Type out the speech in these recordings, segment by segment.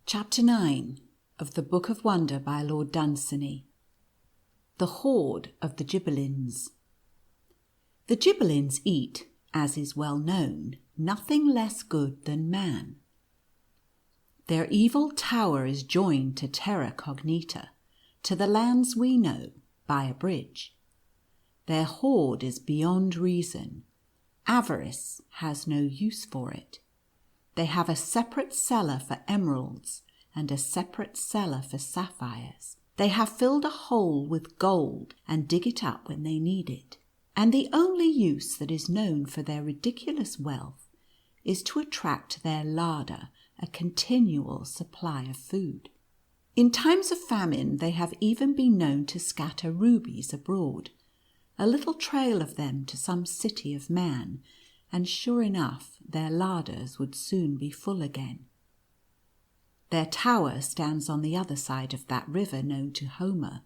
Chapter 9 of the Book of Wonder by Lord Dunsany. The Hoard of the Ghibellines. The Ghibellines eat, as is well known, nothing less good than man. Their evil tower is joined to terra cognita, to the lands we know, by a bridge. Their hoard is beyond reason. Avarice has no use for it. They have a separate cellar for emeralds and a separate cellar for sapphires. They have filled a hole with gold and dig it up when they need it. And the only use that is known for their ridiculous wealth is to attract to their larder a continual supply of food. In times of famine they have even been known to scatter rubies abroad, a little trail of them to some city of man, and sure enough their larders would soon be full again. Their tower stands on the other side of that river known to Homer,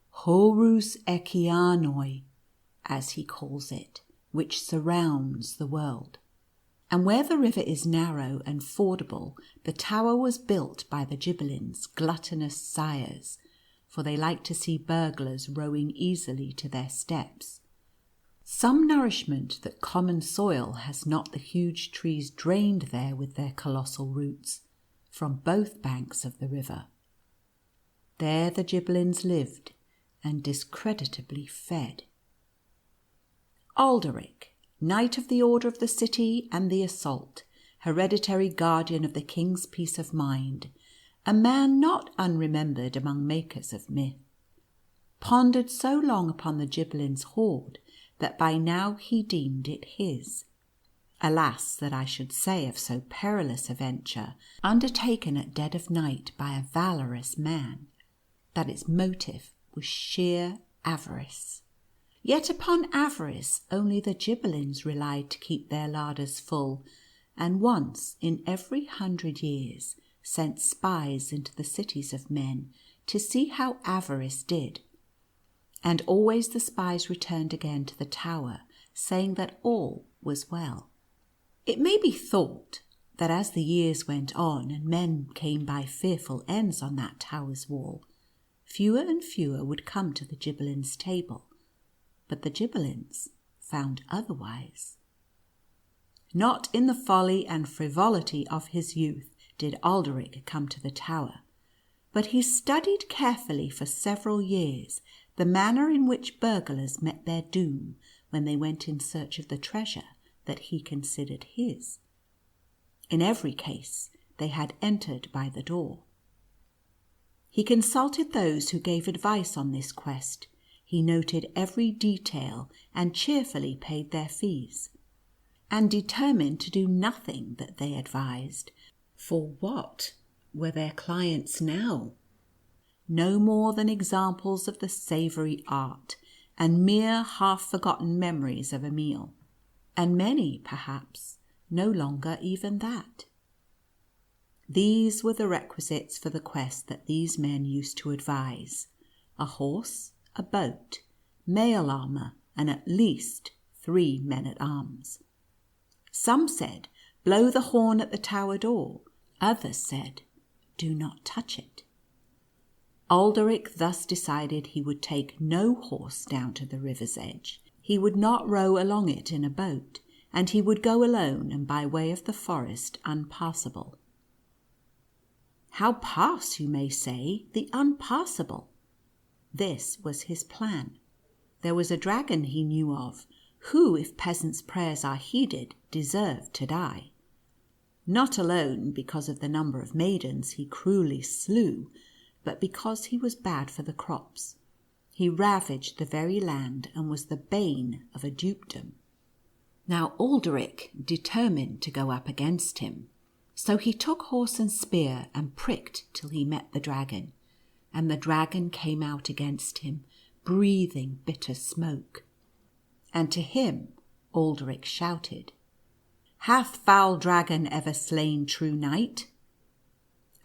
Horus Okeanoi, as he calls it, which surrounds the world. And where the river is narrow and fordable, the tower was built by the Ghibellines' gluttonous sires, for they like to see burglars rowing easily to their steps. Some nourishment that common soil has not the huge trees drained there with their colossal roots from both banks of the river. There the Ghibellines lived and discreditably fed. Alderic, Knight of the Order of the City and the Assault, hereditary guardian of the king's peace of mind, a man not unremembered among makers of myth, pondered so long upon the Ghibellines' hoard that by now he deemed it his. Alas, that I should say of so perilous a venture, undertaken at dead of night by a valorous man, that its motive was sheer avarice. Yet upon avarice only the Ghibellines relied to keep their larders full, and once in every 100 years sent spies into the cities of men to see how avarice did. And always the spies returned again to the tower, saying that all was well. It may be thought that as the years went on and men came by fearful ends on that tower's wall, fewer and fewer would come to the Ghibellines' table. But the Ghibellines found otherwise. Not in the folly and frivolity of his youth did Alderic come to the tower, but he studied carefully for several years the manner in which burglars met their doom when they went in search of the treasure that he considered his. In every case they had entered by the door. He consulted those who gave advice on this quest. He noted every detail and cheerfully paid their fees, and determined to do nothing that they advised, for what were their clients now? No more than examples of the savoury art, and mere half-forgotten memories of a meal, and many, perhaps, no longer even that. These were the requisites for the quest that these men used to advise: a horse, a boat, mail armour, and at least 3 men-at-arms. Some said, blow the horn at the tower door. Others said, do not touch it. Alderic thus decided he would take no horse down to the river's edge. He would not row along it in a boat, and he would go alone and by way of the forest unpassable. How pass, you may say, the unpassable? This was his plan. There was a dragon he knew of, who, if peasants' prayers are heeded, deserved to die. Not alone because of the number of maidens he cruelly slew, but because he was bad for the crops. He ravaged the very land and was the bane of a dukedom. Now Alderic determined to go up against him. So he took horse and spear and pricked till he met the dragon. And the dragon came out against him, breathing bitter smoke. And to him Alderic shouted, "Hath foul dragon ever slain true knight?"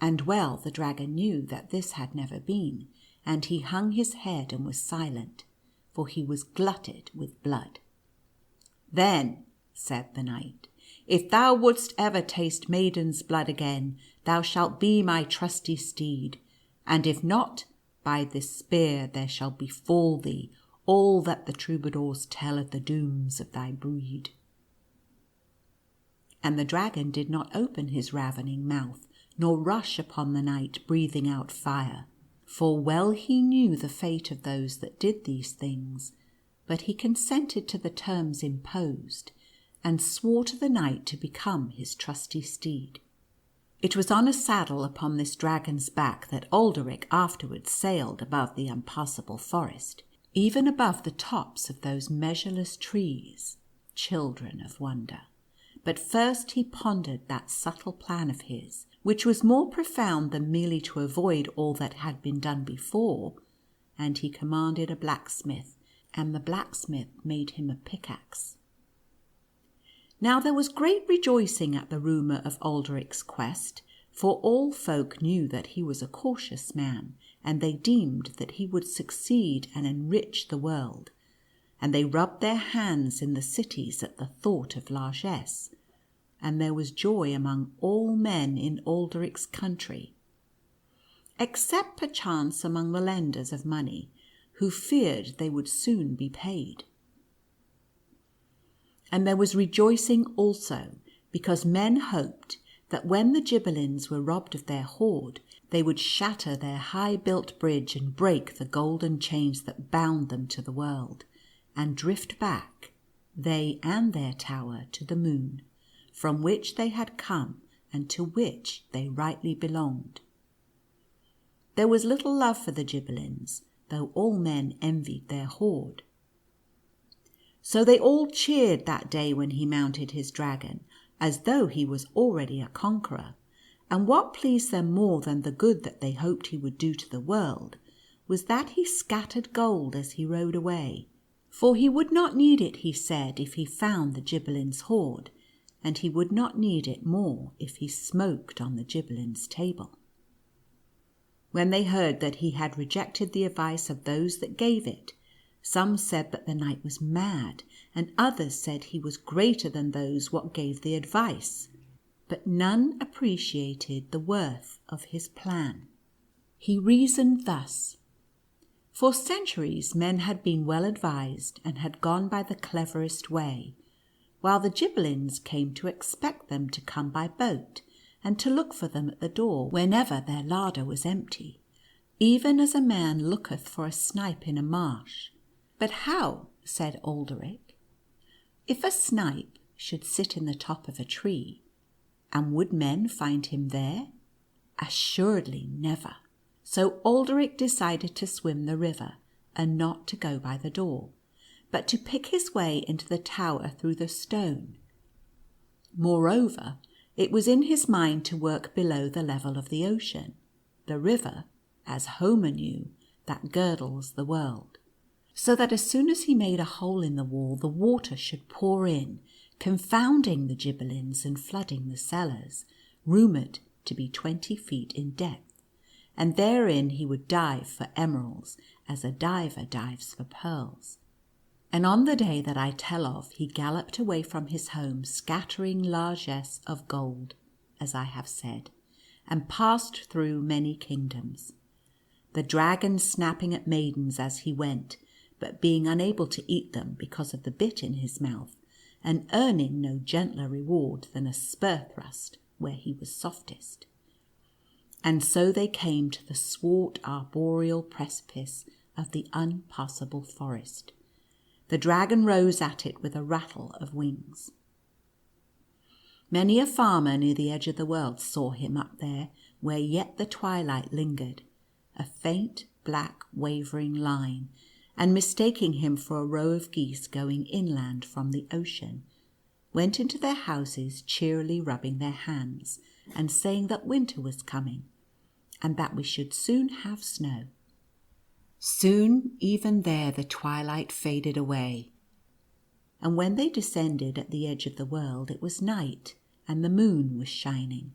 And well the dragon knew that this had never been, and he hung his head and was silent, for he was glutted with blood. "Then," said the knight, If thou wouldst ever taste maiden's blood again, thou shalt be my trusty steed. And if not, by this spear there shall befall thee all that the troubadours tell of the dooms of thy breed." And the dragon did not open his ravening mouth, nor rush upon the knight breathing out fire, for well he knew the fate of those that did these things, but he consented to the terms imposed, and swore to the knight to become his trusty steed. It was on a saddle upon this dragon's back that Alderic afterwards sailed above the impassable forest, even above the tops of those measureless trees, children of wonder. But first he pondered that subtle plan of his, which was more profound than merely to avoid all that had been done before, and he commanded a blacksmith, and the blacksmith made him a pickaxe. Now there was great rejoicing at the rumour of Alderic's quest, for all folk knew that he was a cautious man, and they deemed that he would succeed and enrich the world, and they rubbed their hands in the cities at the thought of largesse, and there was joy among all men in Alderic's country, except perchance among the lenders of money, who feared they would soon be paid. And there was rejoicing also, because men hoped that when the Gibelins were robbed of their hoard, they would shatter their high-built bridge and break the golden chains that bound them to the world, and drift back, they and their tower, to the moon, from which they had come and to which they rightly belonged. There was little love for the Gibelins, though all men envied their hoard. So they all cheered that day when he mounted his dragon, as though he was already a conqueror, and what pleased them more than the good that they hoped he would do to the world was that he scattered gold as he rode away, for he would not need it, he said, if he found the Gibelins' hoard, and he would not need it more if he smoked on the Gibelins' table. When they heard that he had rejected the advice of those that gave it, some said that the knight was mad, and others said he was greater than those what gave the advice, but none appreciated the worth of his plan. He reasoned thus. For centuries men had been well advised and had gone by the cleverest way, while the Gibelins came to expect them to come by boat, and to look for them at the door whenever their larder was empty, even as a man looketh for a snipe in a marsh. But how, said Alderic, if a snipe should sit in the top of a tree, and would men find him there? Assuredly never. So Alderic decided to swim the river, and not to go by the door, but to pick his way into the tower through the stone. Moreover, it was in his mind to work below the level of the ocean, the river, as Homer knew, that girdles the world, so that as soon as he made a hole in the wall, the water should pour in, confounding the Gibelins and flooding the cellars, rumoured to be 20 feet in depth, and therein he would dive for emeralds, as a diver dives for pearls. And on the day that I tell of, he galloped away from his home, scattering largesse of gold, as I have said, and passed through many kingdoms, the dragon snapping at maidens as he went, but being unable to eat them because of the bit in his mouth, and earning no gentler reward than a spur thrust where he was softest. And so they came to the swart arboreal precipice of the unpassable forest. The dragon rose at it with a rattle of wings. Many a farmer near the edge of the world saw him up there, where yet the twilight lingered, a faint black wavering line, and mistaking him for a row of geese going inland from the ocean, went into their houses cheerily rubbing their hands, and saying that winter was coming, and that we should soon have snow. Soon even there the twilight faded away, and when they descended at the edge of the world it was night, and the moon was shining.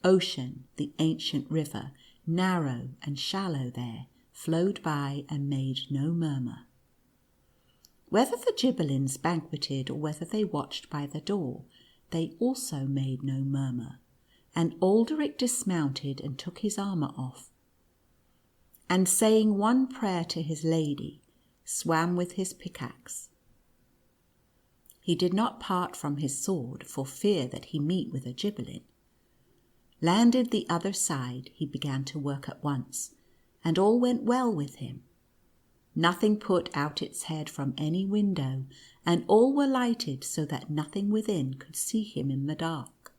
Ocean, the ancient river, narrow and shallow there, flowed by and made no murmur. Whether the Gibberlins banqueted or whether they watched by the door, they also made no murmur, and Alderic dismounted and took his armour off, and saying one prayer to his lady, swam with his pickaxe. He did not part from his sword for fear that he meet with a Gibberlin. Landed the other side, he began to work at once, and all went well with him. Nothing put out its head from any window, and all were lighted so that nothing within could see him in the dark.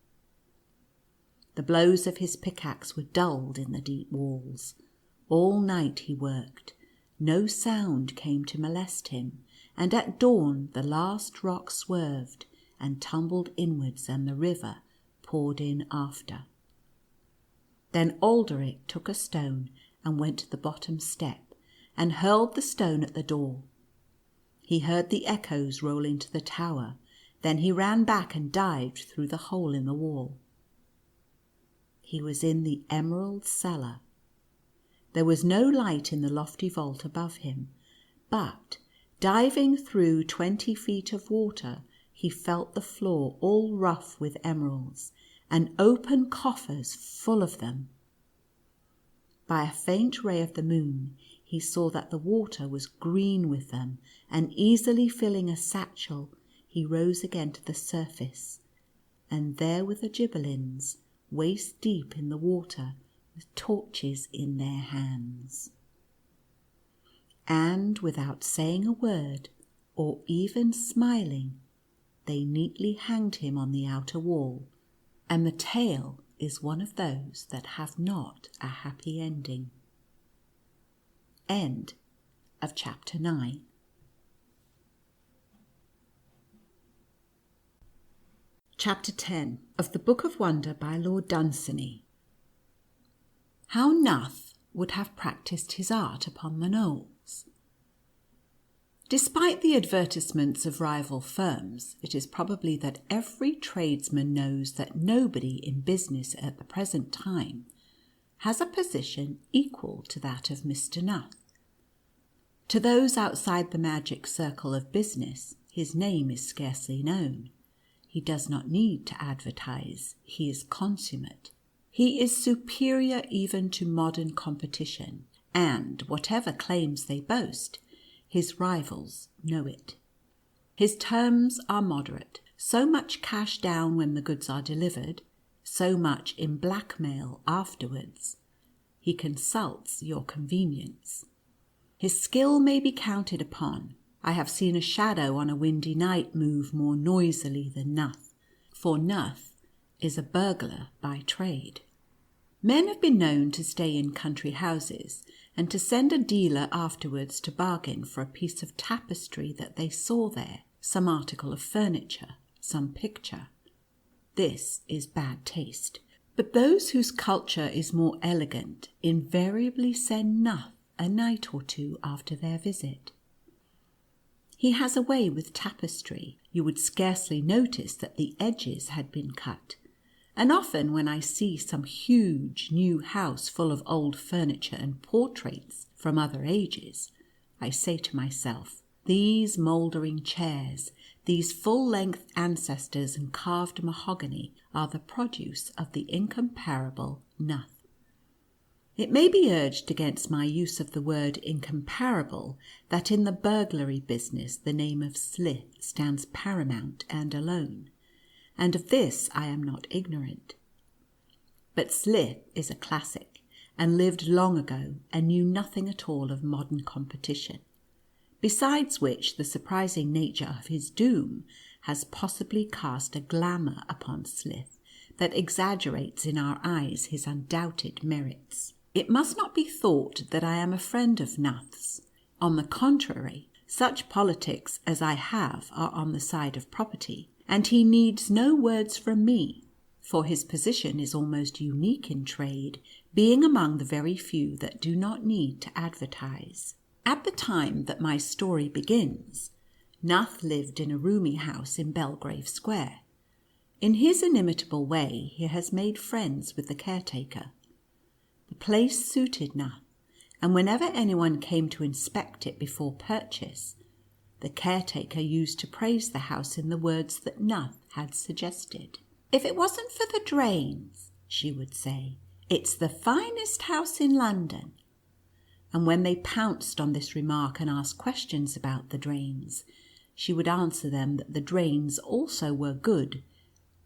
The blows of his pickaxe were dulled in the deep walls. All night he worked. No sound came to molest him, and at dawn the last rock swerved and tumbled inwards, and the river poured in after. Then Alderic took a stone and went to the bottom step, and hurled the stone at the door. He heard the echoes roll into the tower. Then he ran back and dived through the hole in the wall. He was in the emerald cellar. There was no light in the lofty vault above him, but diving through 20 feet of water, he felt the floor all rough with emeralds, and open coffers full of them. By a faint ray of the moon, he saw that the water was green with them, and easily filling a satchel, he rose again to the surface, and there were the Gibberlins, waist deep in the water, with torches in their hands. And without saying a word, or even smiling, they neatly hanged him on the outer wall, and the tale is one of those that have not a happy ending. End of chapter 9. Chapter 10 of the Book of Wonder by Lord Dunsany. How Nuth would have practised his art upon the knolls. Despite the advertisements of rival firms, it is probably that every tradesman knows that nobody in business at the present time has a position equal to that of Mr. Nuth. To those outside the magic circle of business, his name is scarcely known. He does not need to advertise. He is consummate. He is superior even to modern competition, and whatever claims they boast, his rivals know it. His terms are moderate. So much cash down when the goods are delivered, so much in blackmail afterwards. He consults your convenience. His skill may be counted upon. I have seen a shadow on a windy night move more noisily than Nuth, for Nuth is a burglar by trade. Men have been known to stay in country houses, and to send a dealer afterwards to bargain for a piece of tapestry that they saw there, some article of furniture, some picture. This is bad taste. But those whose culture is more elegant invariably send Nuth a night or two after their visit. He has a way with tapestry. You would scarcely notice that the edges had been cut. And often when I see some huge new house full of old furniture and portraits from other ages, I say to myself, these mouldering chairs, these full-length ancestors and carved mahogany are the produce of the incomparable Nuth. It may be urged against my use of the word incomparable that in the burglary business the name of Slith stands paramount and alone, and of this I am not ignorant. But Slith is a classic, and lived long ago, and knew nothing at all of modern competition, besides which the surprising nature of his doom has possibly cast a glamour upon Slith that exaggerates in our eyes his undoubted merits. It must not be thought that I am a friend of Nuth's. On the contrary, such politics as I have are on the side of property, and he needs no words from me, for his position is almost unique in trade, being among the very few that do not need to advertise. At the time that my story begins, Nuth lived in a roomy house in Belgrave Square. In his inimitable way, he has made friends with the caretaker. The place suited Nuth, and whenever anyone came to inspect it before purchase, the caretaker used to praise the house in the words that Nuth had suggested. "If it wasn't for the drains," she would say, "it's the finest house in London." And when they pounced on this remark and asked questions about the drains, she would answer them that the drains also were good,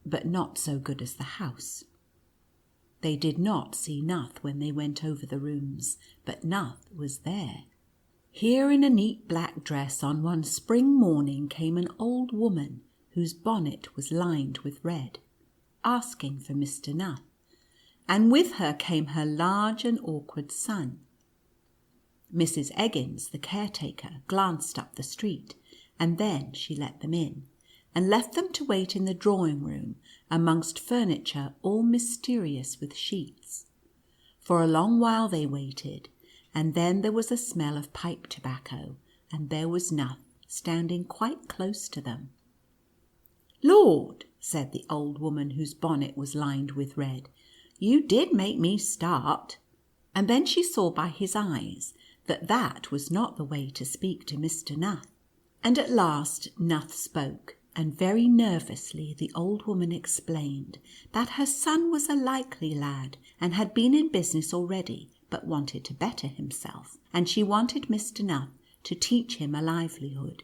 but not so good as the house. They did not see Nuth when they went over the rooms, but Nuth was there. Here in a neat black dress on one spring morning came an old woman whose bonnet was lined with red, asking for Mr. Nuth, and with her came her large and awkward son. Mrs. Eggins, the caretaker, glanced up the street, and then she let them in, and left them to wait in the drawing-room amongst furniture all mysterious with sheets. For a long while they waited, and then there was a smell of pipe tobacco, and there was Nuth standing quite close to them. "Lord," said the old woman whose bonnet was lined with red, "you did make me start." And then she saw by his eyes that that was not the way to speak to Mr. Nuth. And at last Nuth spoke, and very nervously the old woman explained that her son was a likely lad, and had been in business already, but wanted to better himself, and she wanted Mr. Nuth to teach him a livelihood.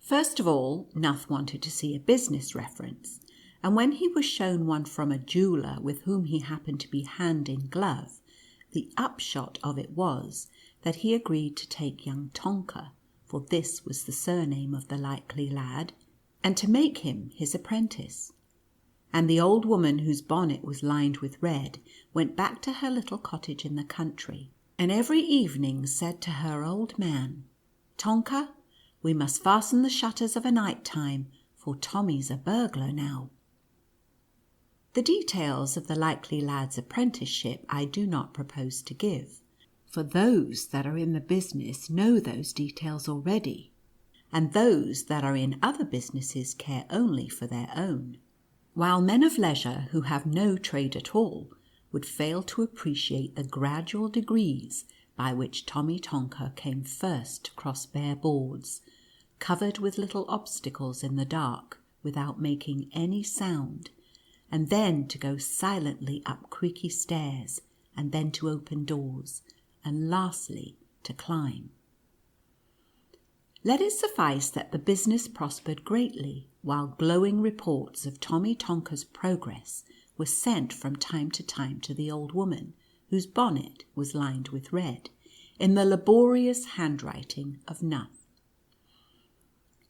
First of all, Nuth wanted to see a business reference, and when he was shown one from a jeweller with whom he happened to be hand in glove, the upshot of it was that he agreed to take young Tonka, for this was the surname of the likely lad, and to make him his apprentice. And the old woman whose bonnet was lined with red went back to her little cottage in the country, and every evening said to her old man, "Tonka, we must fasten the shutters of a night time, for Tommy's a burglar now." The details of the likely lad's apprenticeship I do not propose to give, for those that are in the business know those details already, and those that are in other businesses care only for their own, while men of leisure who have no trade at all would fail to appreciate the gradual degrees by which Tommy Tonka came first to cross bare boards, covered with little obstacles in the dark, without making any sound, and then to go silently up creaky stairs, and then to open doors, and lastly to climb. Let it suffice that the business prospered greatly, while glowing reports of Tommy Tonka's progress were sent from time to time to the old woman, whose bonnet was lined with red, in the laborious handwriting of Nuth.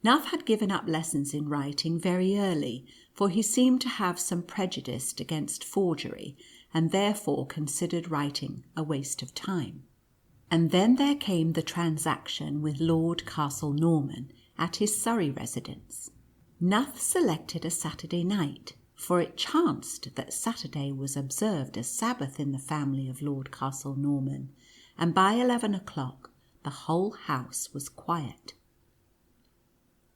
Nuth had given up lessons in writing very early, for he seemed to have some prejudice against forgery, and therefore considered writing a waste of time. And then there came the transaction with Lord Castle Norman at his Surrey residence. Nuth selected a Saturday night, for it chanced that Saturday was observed as Sabbath in the family of Lord Castle Norman, and by 11 o'clock the whole house was quiet.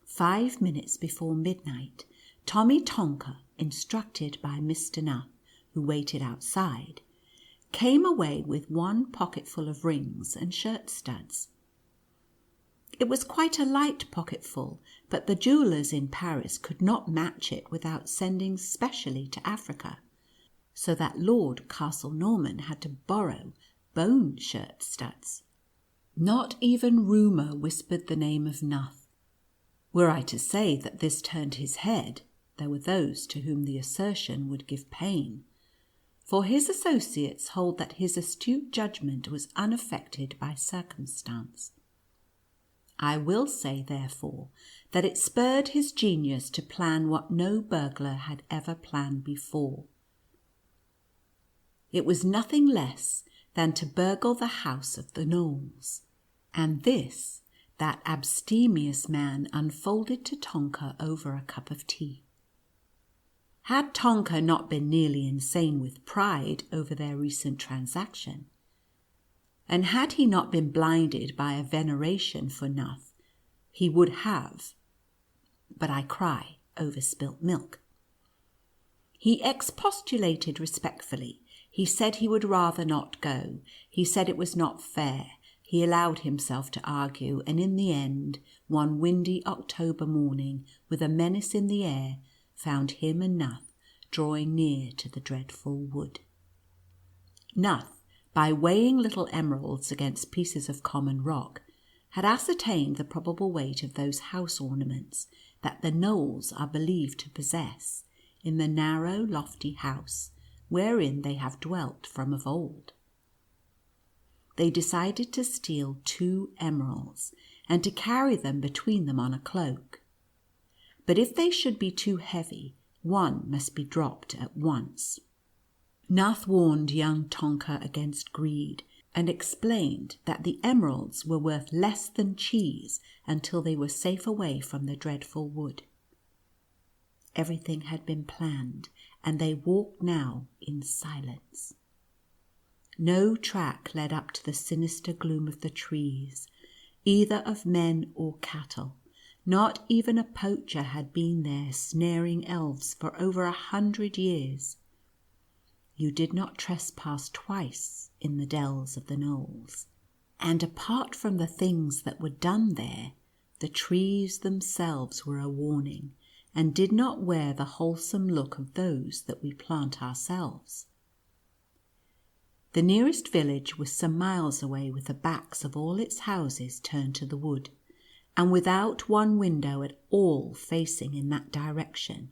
5 minutes before midnight, Tommy Tonka, instructed by Mr. Nuth, who waited outside, came away with one pocketful of rings and shirt studs. It was quite a light pocketful, but the jewellers in Paris could not match it without sending specially to Africa, so that Lord Castle Norman had to borrow bone shirt studs. Not even rumour whispered the name of Nuth. Were I to say that this turned his head, there were those to whom the assertion would give pain, for his associates hold that his astute judgment was unaffected by circumstance. I will say, therefore, that it spurred his genius to plan what no burglar had ever planned before. It was nothing less than to burgle the house of the Knowles, and this that abstemious man unfolded to Tonka over a cup of tea. Had Tonka not been nearly insane with pride over their recent transaction, and had he not been blinded by a veneration for Nuth, he would have, but I cry over spilt milk. He expostulated respectfully. He said he would rather not go. He said it was not fair. He allowed himself to argue, and in the end, one windy October morning, with a menace in the air, found him and Nuth drawing near to the dreadful wood. Nuth, by weighing little emeralds against pieces of common rock, had ascertained the probable weight of those house ornaments that the Knowles are believed to possess in the narrow lofty house wherein they have dwelt from of old. They decided to steal 2 emeralds, and to carry them between them on a cloak. But if they should be too heavy, one must be dropped at once. Nuth warned young Tonka against greed, and explained that the emeralds were worth less than cheese until they were safe away from the dreadful wood. Everything had been planned, and they walked now in silence. No track led up to the sinister gloom of the trees, either of men or cattle. Not even a poacher had been there snaring elves for over 100 years. You did not trespass twice in the dells of the Knowles. And apart from the things that were done there, the trees themselves were a warning, and did not wear the wholesome look of those that we plant ourselves. The nearest village was some miles away, with the backs of all its houses turned to the wood, and without one window at all facing in that direction.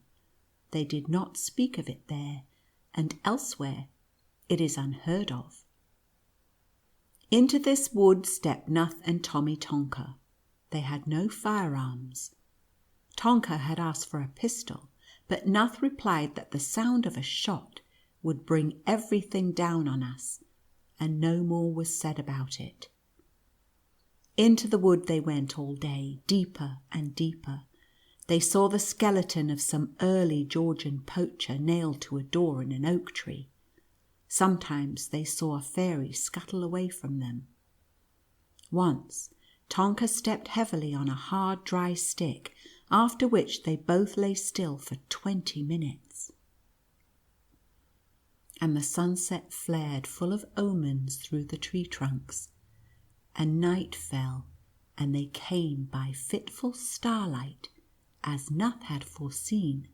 They did not speak of it there, and elsewhere it is unheard of. Into this wood stepped Nuth and Tommy Tonka. They had no firearms. Tonka had asked for a pistol, but Nuth replied that the sound of a shot would bring everything down on us, and no more was said about it. Into the wood they went all day, deeper and deeper. They saw the skeleton of some early Georgian poacher nailed to a door in an oak tree. Sometimes they saw a fairy scuttle away from them. Once Tonka stepped heavily on a hard dry stick, after which they both lay still for 20 minutes. And the sunset flared full of omens through the tree trunks, and night fell, and they came by fitful starlight, as Nuth had foreseen,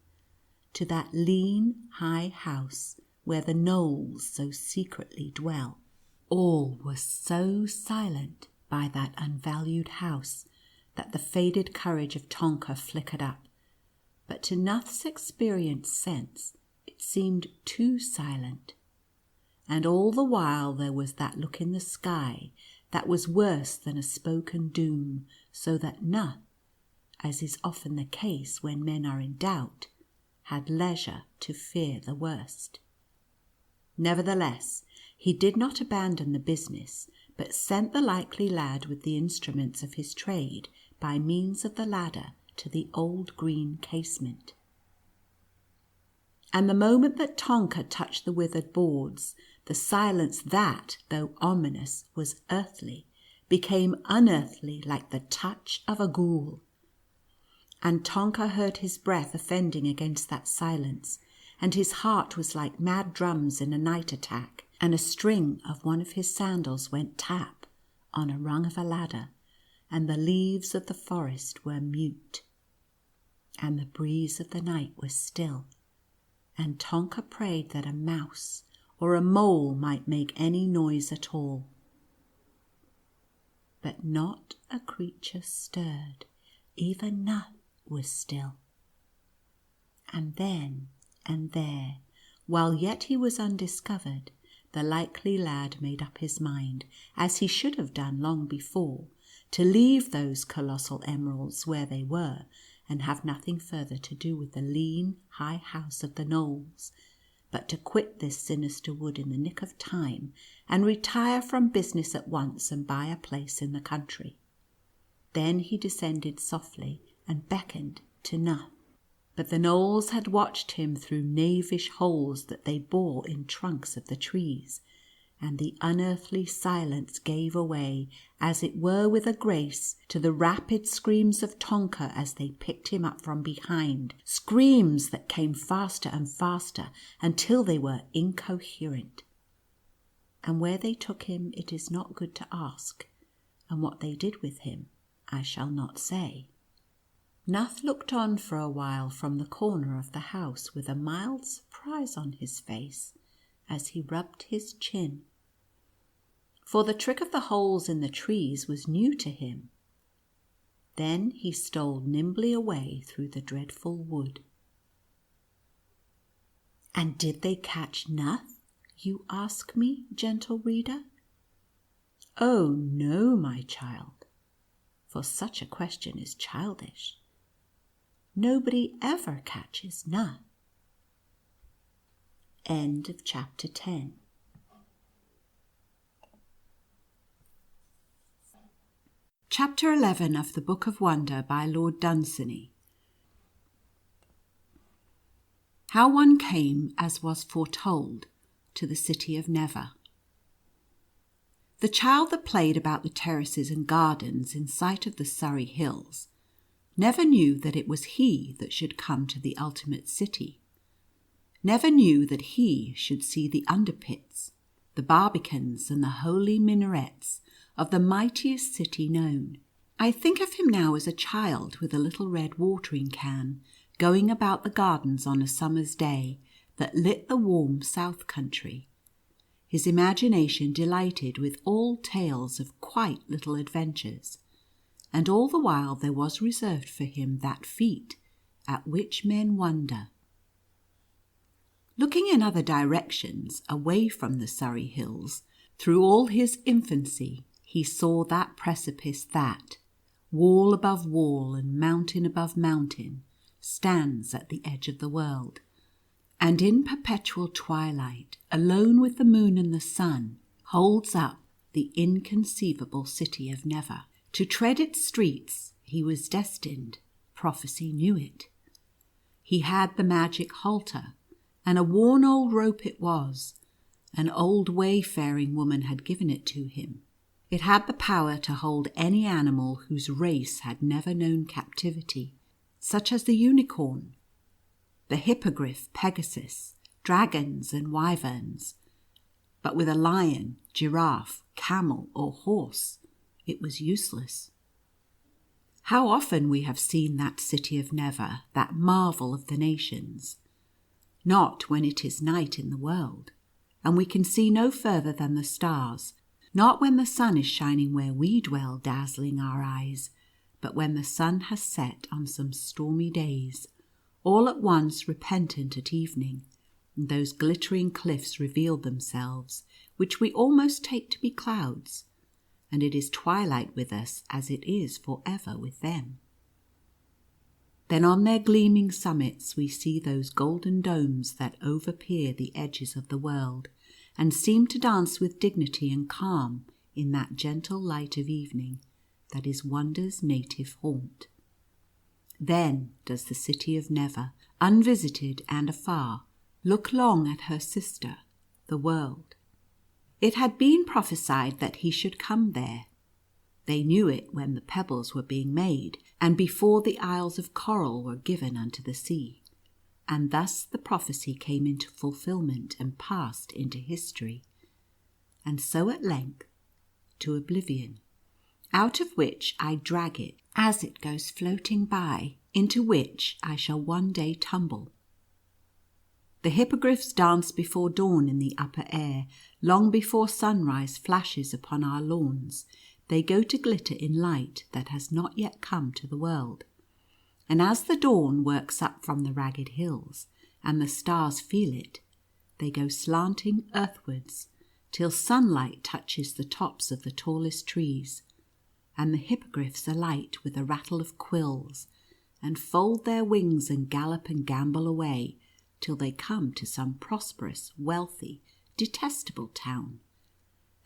to that lean high house where the Knowles so secretly dwell. All was so silent by that unvalued house that the faded courage of Tonka flickered up, but to Nuth's experienced sense it seemed too silent. And all the while there was that look in the sky that was worse than a spoken doom, so that Nuth, as is often the case when men are in doubt, had leisure to fear the worst. Nevertheless, he did not abandon the business, but sent the likely lad with the instruments of his trade by means of the ladder to the old green casement. And the moment that Tonka touched the withered boards, the silence that, though ominous, was earthly, became unearthly like the touch of a ghoul. And Tonka heard his breath offending against that silence, and his heart was like mad drums in a night attack, and a string of one of his sandals went tap on a rung of a ladder, and the leaves of the forest were mute, and the breeze of the night was still, and Tonka prayed that a mouse or a mole might make any noise at all. But not a creature stirred, even Nuth was still. And then and there, while yet he was undiscovered, the likely lad made up his mind, as he should have done long before, to leave those colossal emeralds where they were, and have nothing further to do with the lean high house of the Knowles, but to quit this sinister wood in the nick of time, and retire from business at once and buy a place in the country. Then he descended softly and beckoned to Nuth. But the Knowles had watched him through knavish holes that they bore in trunks of the trees, and the unearthly silence gave away, as it were with a grace, to the rapid screams of Tonka as they picked him up from behind, screams that came faster and faster until they were incoherent. And where they took him it is not good to ask, and what they did with him I shall not say. Nuth looked on for a while from the corner of the house with a mild surprise on his face as he rubbed his chin, for the trick of the holes in the trees was new to him. Then he stole nimbly away through the dreadful wood. And did they catch Nuth, you ask me, gentle reader? Oh no, my child, for such a question is childish. Nobody ever catches Nuth. End of chapter 10. Chapter 11 of the Book of Wonder by Lord Dunsany. How one came, as was foretold, to the city of Never. The child that played about the terraces and gardens in sight of the Surrey hills never knew that it was he that should come to the ultimate city, never knew that he should see the underpits, the barbicans and the holy minarets of the mightiest city known. I think of him now as a child with a little red watering can, going about the gardens on a summer's day that lit the warm south country, his imagination delighted with all tales of quite little adventures, and all the while there was reserved for him that feat at which men wonder. Looking in other directions, away from the Surrey hills, through all his infancy, he saw that precipice that, wall above wall and mountain above mountain, stands at the edge of the world, and in perpetual twilight, alone with the moon and the sun, holds up the inconceivable city of Never. To tread its streets he was destined, prophecy knew it. He had the magic halter, and a worn old rope it was. An old wayfaring woman had given it to him. It had the power to hold any animal whose race had never known captivity, such as the unicorn, the hippogriff Pegasus, dragons and wyverns. But with a lion, giraffe, camel, or horse, it was useless. How often we have seen that city of Never, that marvel of the nations, not when it is night in the world, and we can see no further than the stars, not when the sun is shining where we dwell, dazzling our eyes, but when the sun has set on some stormy days, all at once repentant at evening, and those glittering cliffs reveal themselves, which we almost take to be clouds, and it is twilight with us as it is for ever with them. Then on their gleaming summits we see those golden domes that overpeer the edges of the world, and seem to dance with dignity and calm in that gentle light of evening that is wonder's native haunt. Then does the city of Never, unvisited and afar, look long at her sister, the world. It had been prophesied that he should come there. They knew it when the pebbles were being made, and before the isles of coral were given unto the sea. And thus the prophecy came into fulfilment and passed into history, and so at length to oblivion, out of which I drag it as it goes floating by, into which I shall one day tumble. The hippogriffs dance before dawn in the upper air. Long before sunrise flashes upon our lawns, they go to glitter in light that has not yet come to the world. And as the dawn works up from the ragged hills, and the stars feel it, they go slanting earthwards, till sunlight touches the tops of the tallest trees, and the hippogriffs alight with a rattle of quills, and fold their wings and gallop and gambol away, till they come to some prosperous, wealthy, detestable town,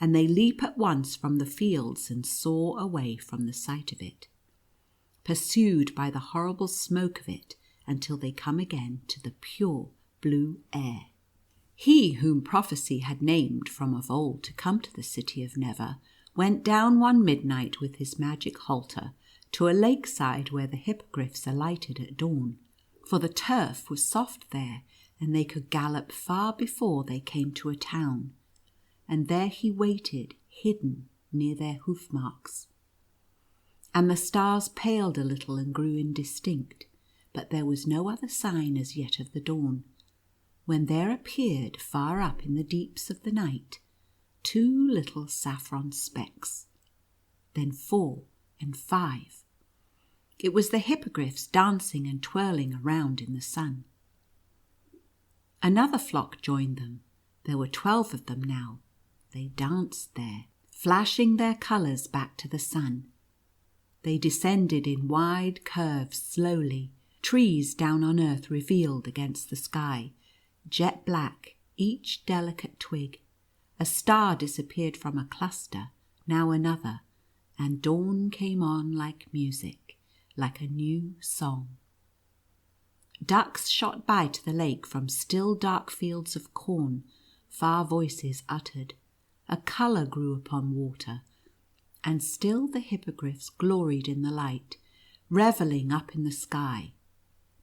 and they leap at once from the fields and soar away from the sight of it, pursued by the horrible smoke of it, until they come again to the pure blue air. He whom prophecy had named from of old to come to the city of Never went down one midnight with his magic halter to a lakeside where the hippogriffs alighted at dawn, for the turf was soft there, and they could gallop far before they came to a town. And there he waited, hidden, near their hoof marks. And the stars paled a little and grew indistinct, but there was no other sign as yet of the dawn, when there appeared far up in the deeps of the night 2 little saffron specks, then 4 and 5. It was the hippogriffs dancing and twirling around in the sun. Another flock joined them. There were 12 of them now. They danced there, flashing their colours back to the sun. They descended in wide curves slowly, trees down on earth revealed against the sky, jet black, each delicate twig. A star disappeared from a cluster, now another, and dawn came on like music, like a new song. Ducks shot by to the lake from still dark fields of corn, far voices uttered. A colour grew upon water, and still the hippogriffs gloried in the light, revelling up in the sky.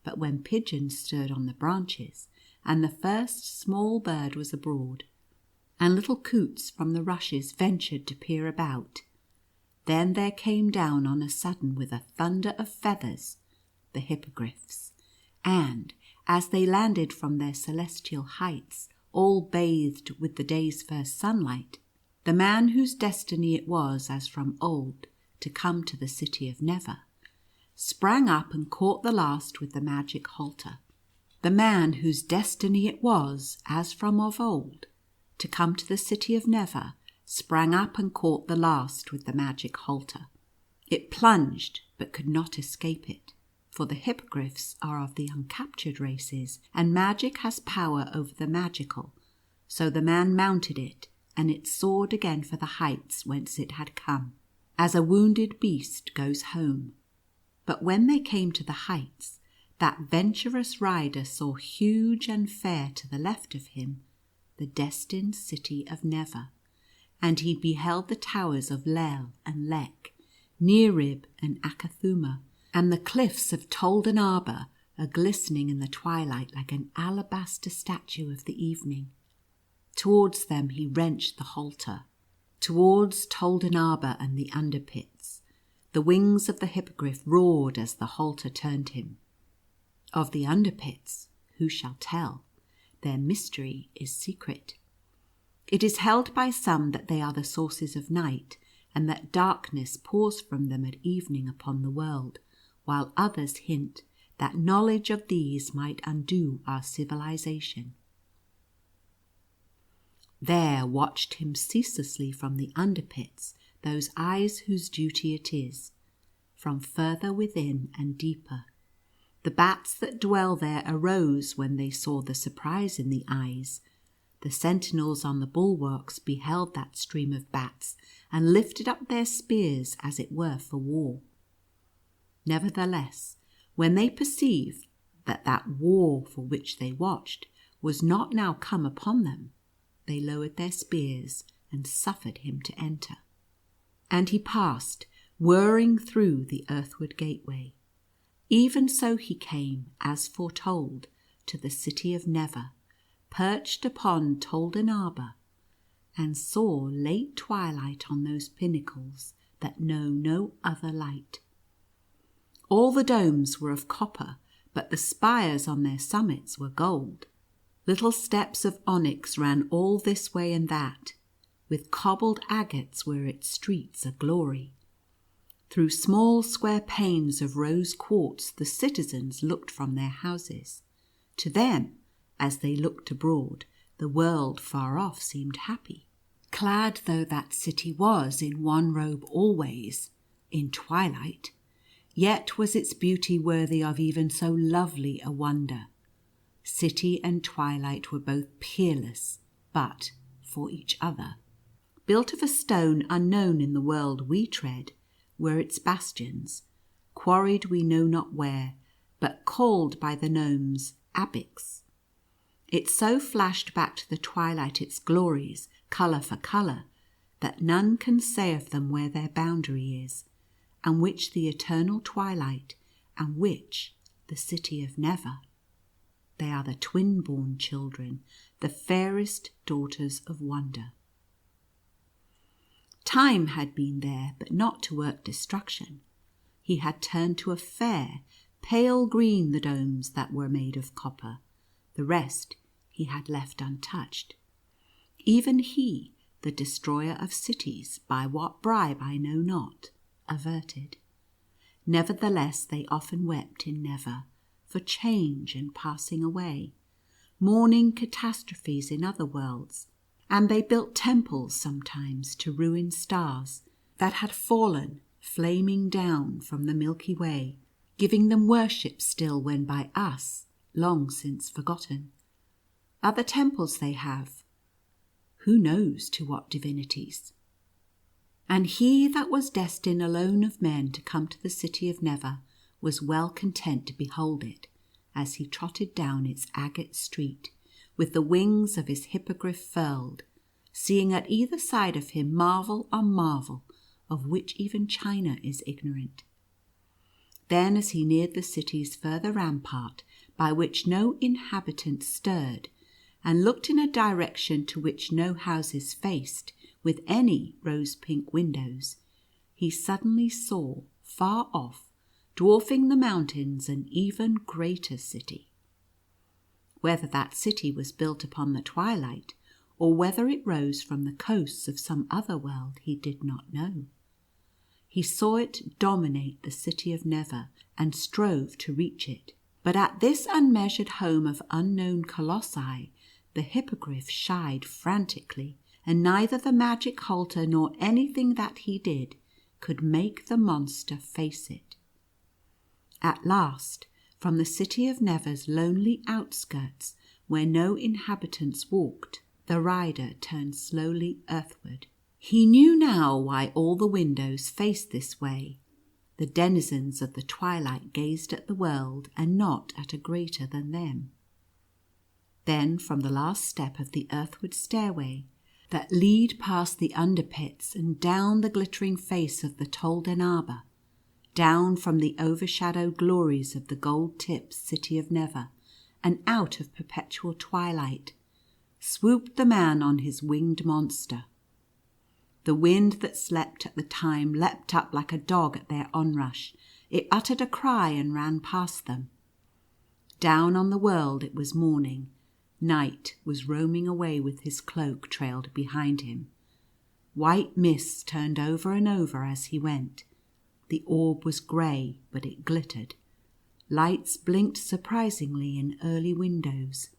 But when pigeons stirred on the branches, and the first small bird was abroad, and little coots from the rushes ventured to peer about, then there came down on a sudden with a thunder of feathers the hippogriffs, and, as they landed from their celestial heights, all bathed with the day's first sunlight, the man whose destiny it was, as from old, to come to the city of Never, sprang up and caught the last with the magic halter. The man whose destiny it was, as from of old, to come to the city of Never, sprang up and caught the last with the magic halter. It plunged, but could not escape it, for the hippogriffs are of the uncaptured races, and magic has power over the magical. So the man mounted it, and it soared again for the heights whence it had come, as a wounded beast goes home. But when they came to the heights, that venturous rider saw huge and fair to the left of him the destined city of Never, and he beheld the towers of Lel and Lek, Nearib and Akathuma, and the cliffs of Tolden Arbor are glistening in the twilight like an alabaster statue of the evening. Towards them he wrenched the halter, towards Tolden Arbor and the underpits. The wings of the hippogriff roared as the halter turned him. Of the underpits, who shall tell? Their mystery is secret. It is held by some that they are the sources of night, and that darkness pours from them at evening upon the world, while others hint that knowledge of these might undo our civilization. There watched him ceaselessly from the underpits those eyes whose duty it is, from further within and deeper. The bats that dwell there arose when they saw the surprise in the eyes. The sentinels on the bulwarks beheld that stream of bats, and lifted up their spears as it were for war. Nevertheless, when they perceived that that war for which they watched was not now come upon them, they lowered their spears and suffered him to enter. And he passed, whirring through the earthward gateway. Even so he came, as foretold, to the city of Never, perched upon Tolden Arbor, and saw late twilight on those pinnacles that know no other light. All the domes were of copper, but the spires on their summits were gold. Little steps of onyx ran all this way and that, with cobbled agates were its streets a glory. Through small square panes of rose quartz the citizens looked from their houses. To them, as they looked abroad, the world far off seemed happy. Clad though that city was in one robe always, in twilight, yet was its beauty worthy of even so lovely a wonder. City and twilight were both peerless, but for each other. Built of a stone unknown in the world we tread, were its bastions, quarried we know not where, but called by the gnomes abyx. It so flashed back to the twilight its glories, colour for colour, that none can say of them where their boundary is, and which the eternal twilight, and which the city of Never. They are the twin-born children, the fairest daughters of wonder. Time had been there, but not to work destruction. He had turned to a fair, pale green the domes that were made of copper. The rest he had left untouched. Even he, the destroyer of cities, by what bribe I know not, averted. Nevertheless they often wept in Never for change and passing away, mourning catastrophes in other worlds, and they built temples sometimes to ruined stars that had fallen flaming down from the Milky Way, giving them worship still when by us long since forgotten. Other temples they have, who knows to what divinities? And he that was destined alone of men to come to the city of Never was well content to behold it, as he trotted down its agate street, with the wings of his hippogriff furled, seeing at either side of him marvel on marvel, of which even China is ignorant. Then, as he neared the city's further rampart, by which no inhabitant stirred, and looked in a direction to which no houses faced, with any rose-pink windows, he suddenly saw, far off, dwarfing the mountains, an even greater city. Whether that city was built upon the twilight, or whether it rose from the coasts of some other world, he did not know. He saw it dominate the city of Never, and strove to reach it. But at this unmeasured home of unknown colossi, the hippogriff shied frantically, and neither the magic halter nor anything that he did could make the monster face it. At last, from the city of Never's lonely outskirts, where no inhabitants walked, the rider turned slowly earthward. He knew now why all the windows faced this way. The denizens of the twilight gazed at the world, and not at a greater than them. Then, from the last step of the earthward stairway that lead past the underpits and down the glittering face of the Tolden Arbour, down from the overshadowed glories of the gold-tipped city of Never, and out of perpetual twilight, swooped the man on his winged monster. The wind that slept at the time leapt up like a dog at their onrush. It uttered a cry and ran past them. Down on the world it was morning. Night was roaming away with his cloak trailed behind him. White mists turned over and over as he went. The orb was grey, but it glittered. Lights blinked surprisingly in early windows.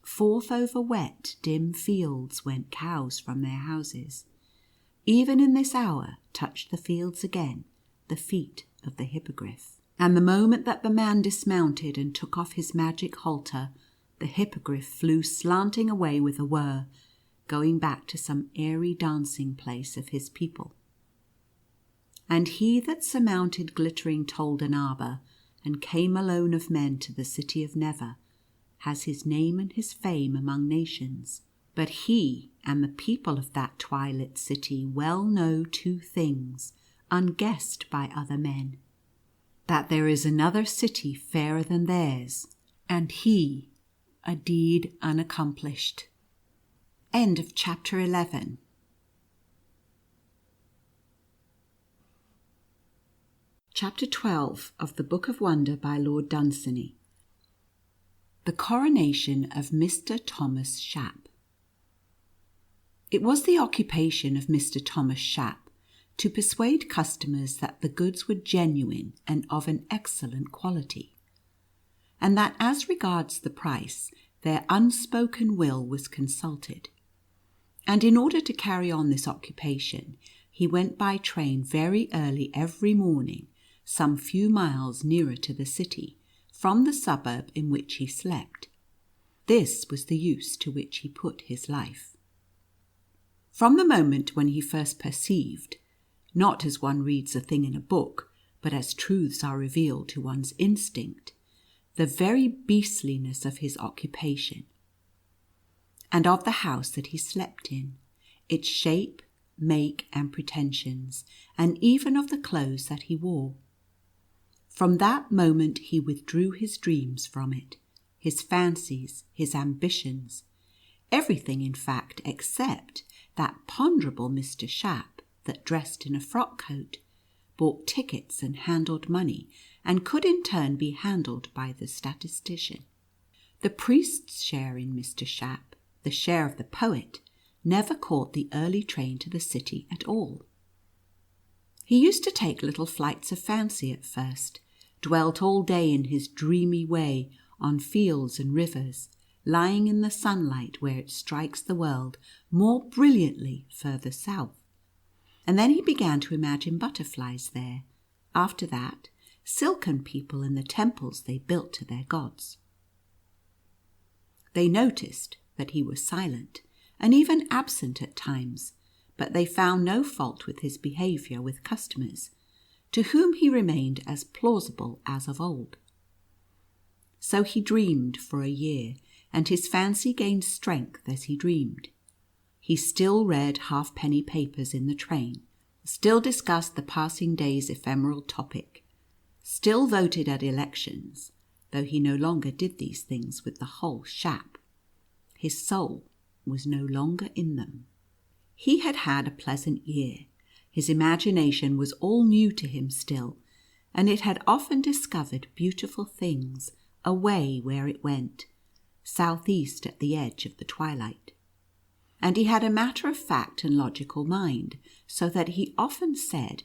Forth over wet, dim fields went cows from their houses. Even in this hour touched the fields again the feet of the hippogriff. And the moment that the man dismounted and took off his magic halter, the hippogriff flew slanting away with a whir, going back to some airy dancing place of his people. And he that surmounted glittering Tolden Arbour, and came alone of men to the city of Never, has his name and his fame among nations. But he and the people of that twilit city well know two things, unguessed by other men: that there is another city fairer than theirs, and he a deed unaccomplished. End of chapter 11. Chapter 12 of the Book of Wonder by Lord Dunsany. The coronation of Mr. Thomas Shapp. It was the occupation of Mr. Thomas Shapp to persuade customers that the goods were genuine and of an excellent quality, and that as regards the price their unspoken will was consulted. And in order to carry on this occupation, he went by train very early every morning, some few miles nearer to the city from the suburb in which he slept. This was the use to which he put his life. From the moment when he first perceived, not as one reads a thing in a book, but as truths are revealed to one's instinct, the very beastliness of his occupation, and of the house that he slept in, its shape, make, and pretensions, and even of the clothes that he wore. From that moment he withdrew his dreams from it, his fancies, his ambitions, everything in fact, except that ponderable Mr. Shapp that dressed in a frock coat, bought tickets and handled money, and could in turn be handled by the statistician. The priest's share in Mr. Shap, the share of the poet, never caught the early train to the city at all. He used to take little flights of fancy at first, dwelt all day in his dreamy way on fields and rivers, lying in the sunlight where it strikes the world more brilliantly further south. And then he began to imagine butterflies there. After that, silken people in the temples they built to their gods. They noticed that he was silent and even absent at times, but they found no fault with his behaviour with customers, to whom he remained as plausible as of old. So he dreamed for a year, and his fancy gained strength as he dreamed. He still read halfpenny papers in the train, still discussed the passing day's ephemeral topic, still voted at elections, though he no longer did these things with the whole Shap. His soul was no longer in them. He had had a pleasant year. His imagination was all new to him still, and it had often discovered beautiful things away where it went, southeast at the edge of the twilight. And he had a matter-of-fact and logical mind, so that he often said,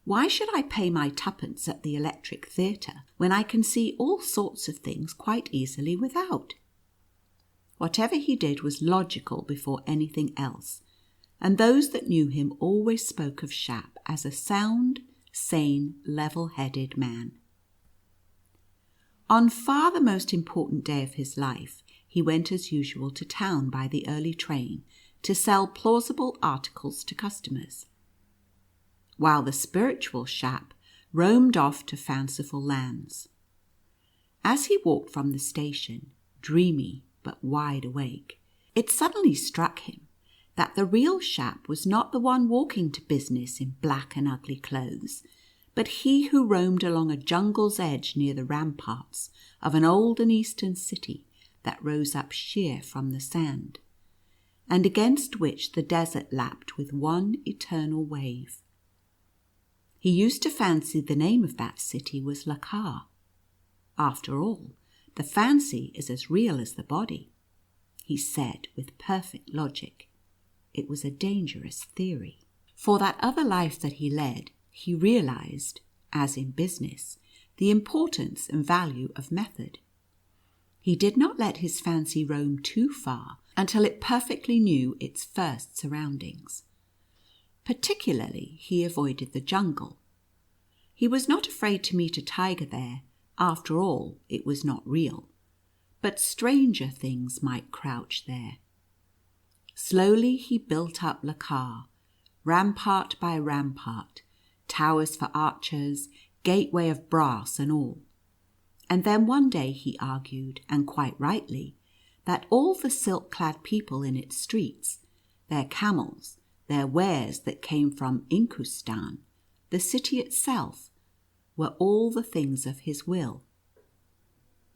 "Why should I pay my twopence at the Electric Theatre when I can see all sorts of things quite easily without?" Whatever he did was logical before anything else, and those that knew him always spoke of Shap as a sound, sane, level-headed man. On far the most important day of his life, he went as usual to town by the early train to sell plausible articles to customers, while the spiritual Shap roamed off to fanciful lands. As he walked from the station, dreamy but wide awake, it suddenly struck him that the real Shap was not the one walking to business in black and ugly clothes, but he who roamed along a jungle's edge near the ramparts of an old and eastern city that rose up sheer from the sand, and against which the desert lapped with one eternal wave. He used to fancy the name of that city was Lakar. After all, the fancy is as real as the body, he said with perfect logic. It was a dangerous theory. For that other life that he led, he realized, as in business, the importance and value of method. He did not let his fancy roam too far until it perfectly knew its first surroundings. Particularly, he avoided the jungle. He was not afraid to meet a tiger there. After all, it was not real. But stranger things might crouch there. Slowly he built up Lakar, rampart by rampart, towers for archers, gateway of brass and all. And then one day he argued, and quite rightly, that all the silk-clad people in its streets, their camels, their wares that came from Inkustan, the city itself, were all the things of his will.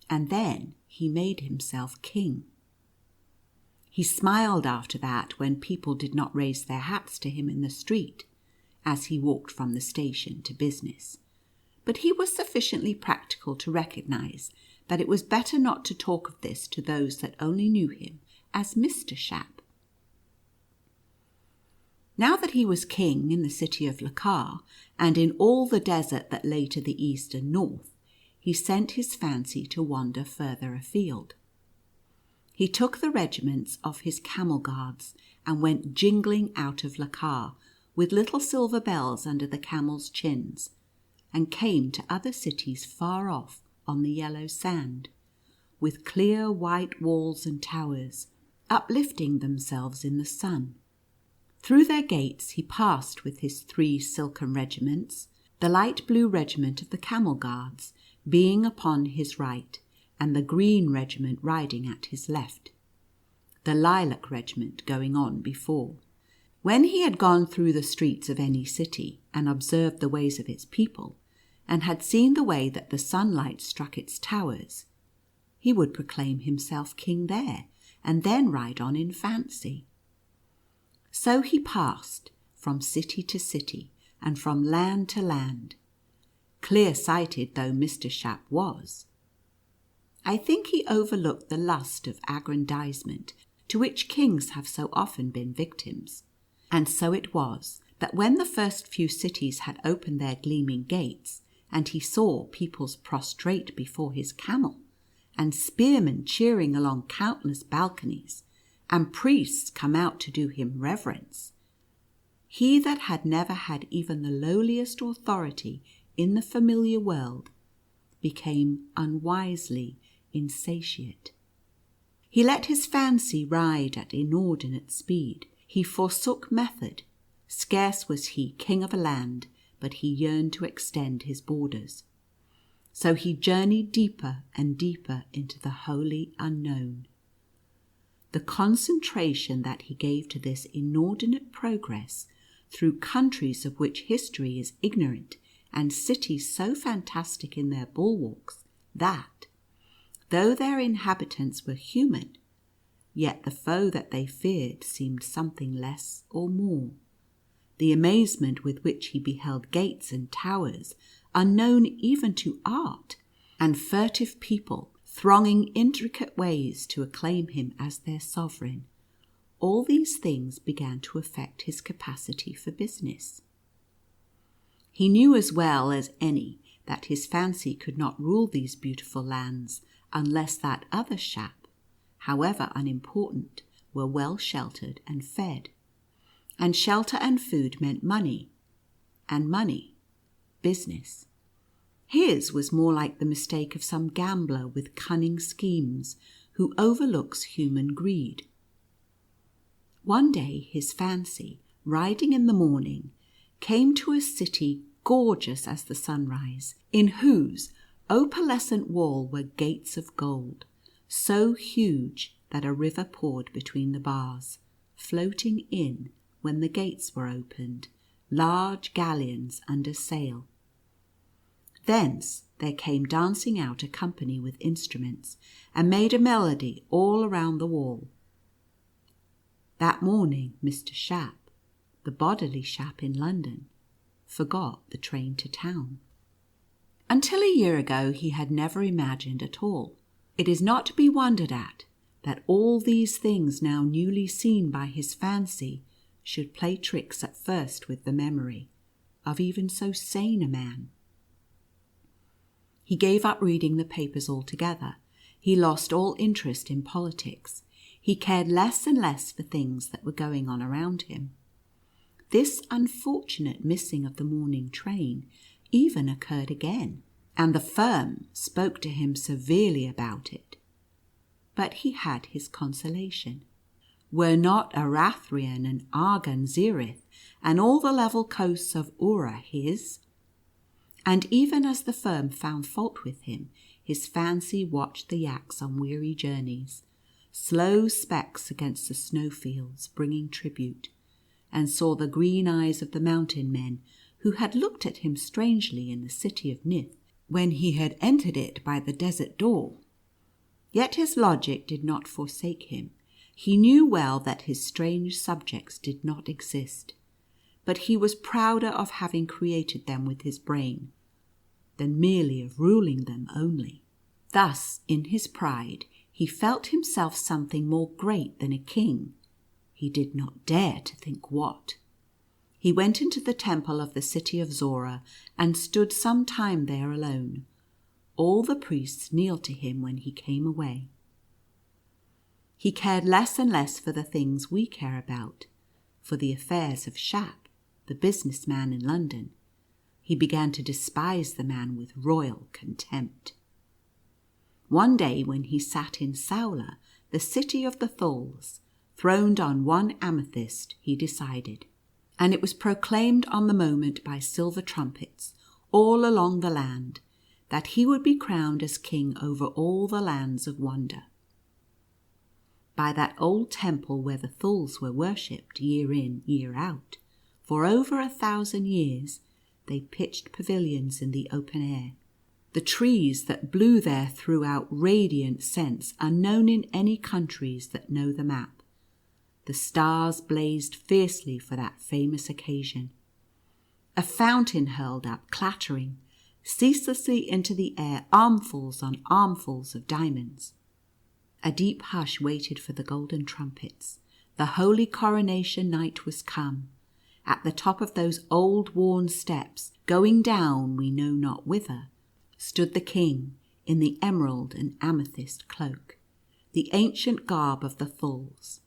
And then he made himself king. He smiled after that when people did not raise their hats to him in the street as he walked from the station to business. But he was sufficiently practical to recognise that it was better not to talk of this to those that only knew him as Mr. Shap. Now that he was king in the city of Lakar, and in all the desert that lay to the east and north, he sent his fancy to wander further afield. He took the regiments of his camel guards and went jingling out of Lakar with little silver bells under the camels' chins, and came to other cities far off on the yellow sand, with clear white walls and towers, uplifting themselves in the sun. Through their gates he passed with his 3 silken regiments, the light blue regiment of the camel guards being upon his right, and the green regiment riding at his left, the lilac regiment going on before. When he had gone through the streets of any city, and observed the ways of its people, and had seen the way that the sunlight struck its towers, he would proclaim himself king there, and then ride on in fancy. So he passed from city to city and from land to land. Clear-sighted though Mr. Shap was, I think he overlooked the lust of aggrandizement to which kings have so often been victims. And so it was that when the first few cities had opened their gleaming gates, and he saw peoples prostrate before his camel, and spearmen cheering along countless balconies, and priests come out to do him reverence, he that had never had even the lowliest authority in the familiar world became unwisely insatiate. He let his fancy ride at inordinate speed. He forsook method. Scarce was he king of a land, but he yearned to extend his borders. So he journeyed deeper and deeper into the wholly unknown. The concentration that he gave to this inordinate progress through countries of which history is ignorant, and cities so fantastic in their bulwarks that, though their inhabitants were human, yet the foe that they feared seemed something less or more. The amazement with which he beheld gates and towers, unknown even to art, and furtive people thronging intricate ways to acclaim him as their sovereign, all these things began to affect his capacity for business. He knew as well as any that his fancy could not rule these beautiful lands unless that other Shap, however unimportant, were well sheltered and fed. And shelter and food meant money, and money, business. His was more like the mistake of some gambler with cunning schemes who overlooks human greed. One day his fancy, riding in the morning, came to a city gorgeous as the sunrise, in whose opalescent wall were gates of gold, so huge that a river poured between the bars, floating in, when the gates were opened, large galleons under sail. Thence there came dancing out a company with instruments, and made a melody all around the wall. That morning Mr. Shap, the bodily Shap in London, forgot the train to town. Until a year ago he had never imagined at all. It is not to be wondered at that all these things now newly seen by his fancy should play tricks at first with the memory of even so sane a man. He gave up reading the papers altogether. He lost all interest in politics. He cared less and less for things that were going on around him. This unfortunate missing of the morning train even occurred again, and the firm spoke to him severely about it. But he had his consolation. Were not Arathrian and Arganzerith and all the level coasts of Ura his? And even as the firm found fault with him, his fancy watched the yaks on weary journeys, slow specks against the snowfields bringing tribute, and saw the green eyes of the mountain men who had looked at him strangely in the city of Nith when he had entered it by the desert door. Yet his logic did not forsake him. He knew well that his strange subjects did not exist, but he was prouder of having created them with his brain than merely of ruling them only. Thus, in his pride, he felt himself something more great than a king. He did not dare to think what. He went into the temple of the city of Zora and stood some time there alone. All the priests kneeled to him when he came away. He cared less and less for the things we care about, for the affairs of Shap, the business man in London. He began to despise the man with royal contempt. One day when he sat in Saula, the city of the Thulls, throned on one amethyst, he decided, and it was proclaimed on the moment by silver trumpets all along the land, that he would be crowned as king over all the lands of wonder. By that old temple where the Thulls were worshipped year in, year out, for over 1,000 years, they pitched pavilions in the open air. The trees that blew there threw out radiant scents unknown in any countries that know the map. The stars blazed fiercely for that famous occasion. A fountain hurled up, clattering, ceaselessly into the air, armfuls on armfuls of diamonds. A deep hush waited for the golden trumpets. The holy coronation night was come. At the top of those old worn steps, going down we know not whither, stood the king in the emerald and amethyst cloak, the ancient garb of the Thulls.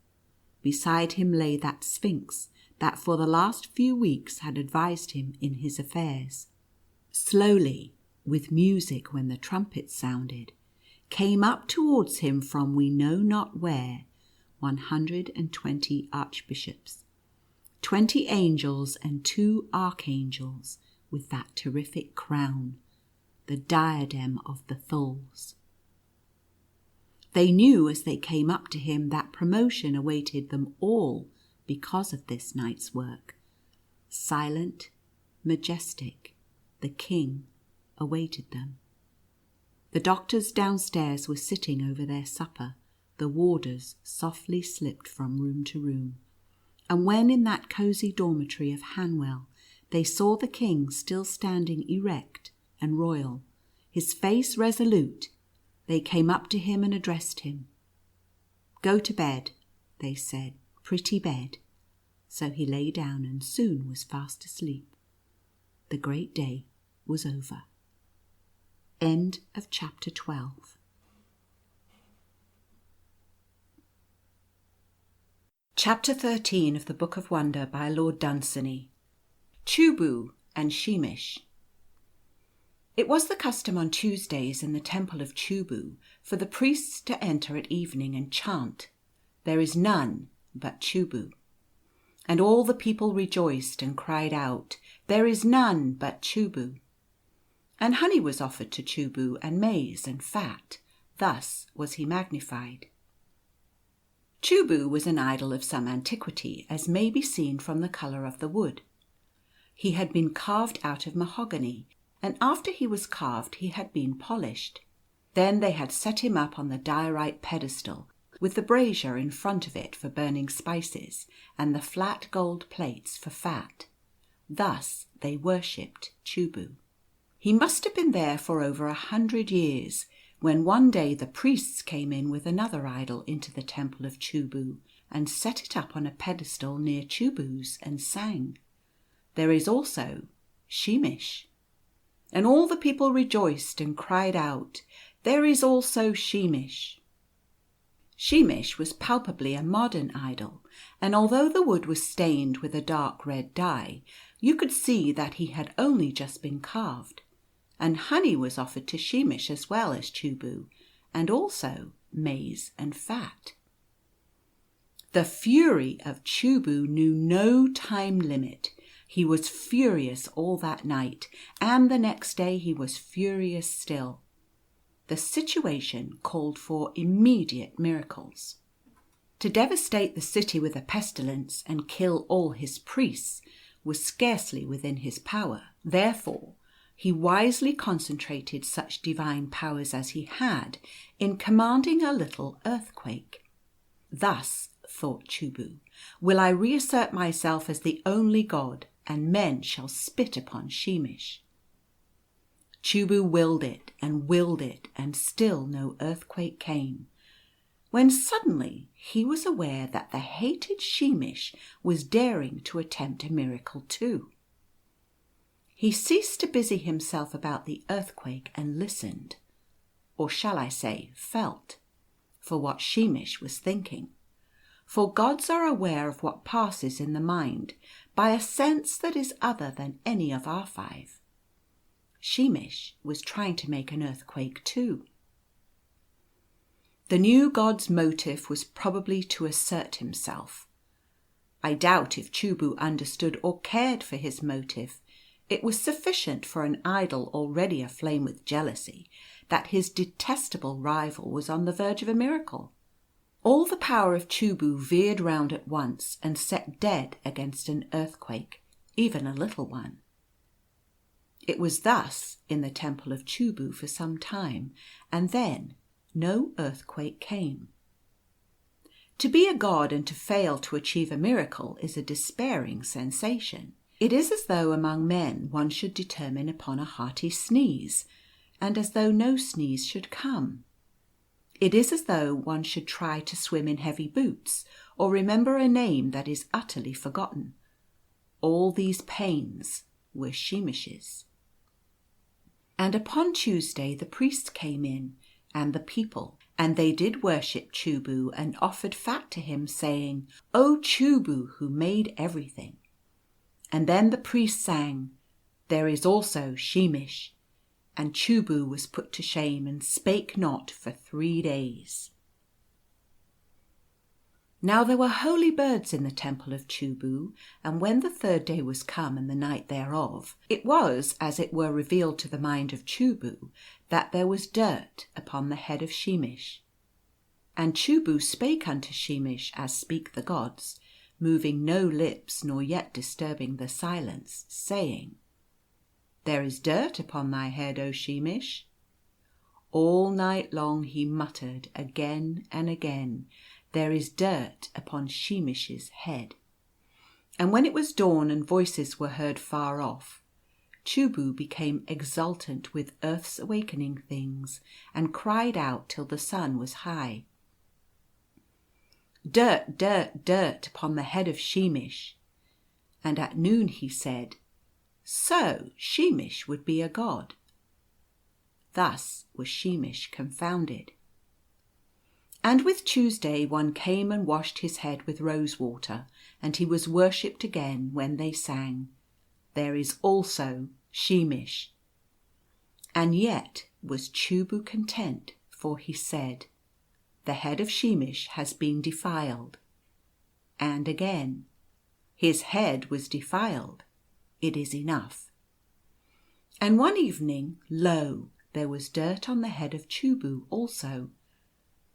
Beside him lay that Sphinx that for the last few weeks had advised him in his affairs. Slowly, with music when the trumpets sounded, came up towards him from we know not where 120 archbishops, 20 angels and 2 archangels with that terrific crown, the diadem of the Thulls. They knew as they came up to him that promotion awaited them all because of this night's work. Silent, majestic, the king awaited them. The doctors downstairs were sitting over their supper. The warders softly slipped from room to room. And when in that cosy dormitory of Hanwell they saw the king still standing erect and royal, his face resolute, they came up to him and addressed him. "Go to bed," they said, "pretty bed." So he lay down and soon was fast asleep. The great day was over. End of chapter 12. Chapter 13 of the Book of Wonder by Lord Dunsany. Chubu and Sheemish. It was the custom on Tuesdays in the temple of Chubu for the priests to enter at evening and chant, "There is none but Chubu." And all the people rejoiced and cried out, "There is none but Chubu." And honey was offered to Chubu, and maize and fat. Thus was he magnified. Chubu was an idol of some antiquity, as may be seen from the colour of the wood. He had been carved out of mahogany, and after he was carved he had been polished. Then they had set him up on the diorite pedestal, with the brazier in front of it for burning spices, and the flat gold plates for fat. Thus they worshipped Chubu. He must have been there for over 100 years, when one day the priests came in with another idol into the temple of Chubu, and set it up on a pedestal near Chubu's, and sang, "There is also Sheemish." And all the people rejoiced and cried out, "There is also Sheemish." Sheemish was palpably a modern idol, and although the wood was stained with a dark red dye, you could see that he had only just been carved. And honey was offered to Sheemish as well as Chubu, and also maize and fat. The fury of Chubu knew no time limit. He was furious all that night, and the next day he was furious still. The situation called for immediate miracles. To devastate the city with a pestilence and kill all his priests was scarcely within his power. Therefore, he wisely concentrated such divine powers as he had in commanding a little earthquake. "Thus," thought Chubu, "will I reassert myself as the only god, and men shall spit upon Sheemish." Chubu willed it, and still no earthquake came, when suddenly he was aware that the hated Sheemish was daring to attempt a miracle too. He ceased to busy himself about the earthquake and listened, or shall I say felt, for what Sheemish was thinking. For gods are aware of what passes in the mind by a sense that is other than any of our 5. Sheemish was trying to make an earthquake too. The new god's motive was probably to assert himself. I doubt if Chubu understood or cared for his motive. It was sufficient for an idol already aflame with jealousy that his detestable rival was on the verge of a miracle. All the power of Chubu veered round at once and set dead against an earthquake, even a little one. It was thus in the temple of Chubu for some time, and then no earthquake came. To be a god and to fail to achieve a miracle is a despairing sensation. It is as though among men one should determine upon a hearty sneeze, and as though no sneeze should come. It is as though one should try to swim in heavy boots, or remember a name that is utterly forgotten. All these pains were Shemish's. And upon Tuesday the priest came in, and the people, and they did worship Chubu, and offered fat to him, saying, "O Chubu, who made everything." And then the priest sang, "There is also Shemish." And Chubu was put to shame, and spake not for 3 days. Now there were holy birds in the temple of Chubu, and when the 3rd day was come and the night thereof, it was as it were revealed to the mind of Chubu that there was dirt upon the head of Shemish. And Chubu spake unto Shemish as speak the gods, moving no lips nor yet disturbing the silence, saying, "There is dirt upon thy head, O Shemish." All night long he muttered again and again, "There is dirt upon Shemish's head." And when it was dawn and voices were heard far off, Chubu became exultant with earth's awakening things, and cried out till the sun was high, "Dirt, dirt, dirt upon the head of Shemish." And at noon he said, "So Shemish would be a god." Thus was Shemish confounded. And with Tuesday one came and washed his head with rose water, and he was worshipped again, when they sang, "There is also Shemish." And yet was Chubu content, for he said, "The head of Shemish has been defiled." And again, "His head was defiled. It is enough." And one evening, lo, there was dirt on the head of Chubu also,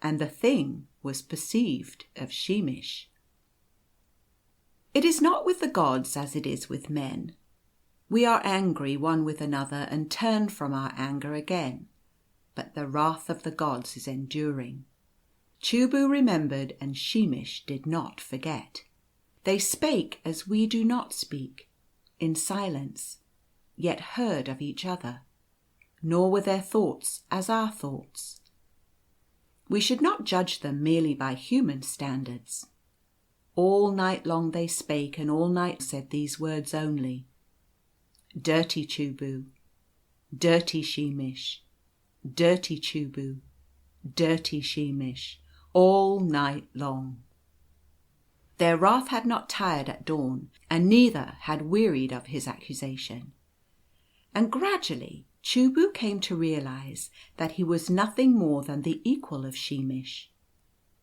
and the thing was perceived of Shemish. It is not with the gods as it is with men. We are angry one with another and turn from our anger again, but the wrath of the gods is enduring. Chubu remembered, and Shemish did not forget. They spake as we do not speak, in silence, yet heard of each other, nor were their thoughts as our thoughts. We should not judge them merely by human standards. All night long they spake, and all night said these words only, "Dirty Chubu, dirty Shemish, dirty Chubu, dirty Shemish," all night long. Their wrath had not tired at dawn, and neither had wearied of his accusation. And gradually Chubu came to realize that he was nothing more than the equal of Shemish.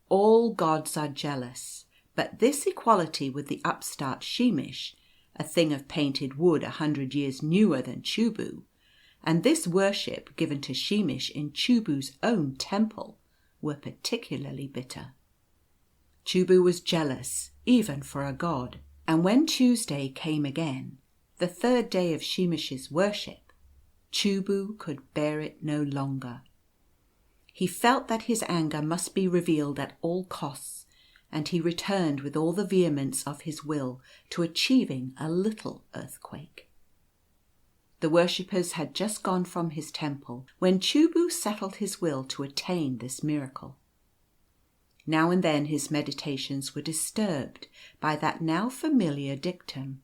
All gods are jealous, but this equality with the upstart Shemish, a thing of painted wood 100 years newer than Chubu, and this worship given to Shemish in Chubu's own temple, were particularly bitter. Chubu was jealous, even for a god, and when Tuesday came again, the 3rd day of Shemish's worship, Chubu could bear it no longer. He felt that his anger must be revealed at all costs, and he returned with all the vehemence of his will to achieving a little earthquake. The worshippers had just gone from his temple when Chubu settled his will to attain this miracle. Now and then his meditations were disturbed by that now familiar dictum,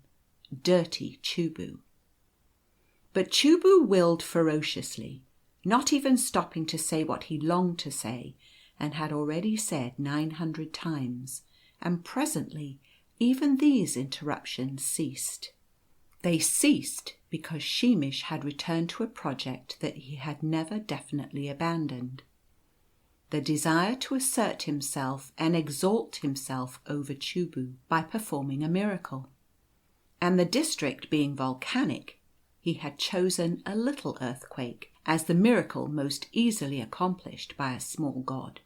"Dirty Chubu." But Chubu willed ferociously, not even stopping to say what he longed to say, and had already said 900 times, and presently even these interruptions ceased. They ceased because Shemish had returned to a project that he had never definitely abandoned. The desire to assert himself and exalt himself over Chubu by performing a miracle. And the district being volcanic, he had chosen a little earthquake as the miracle most easily accomplished by a small god.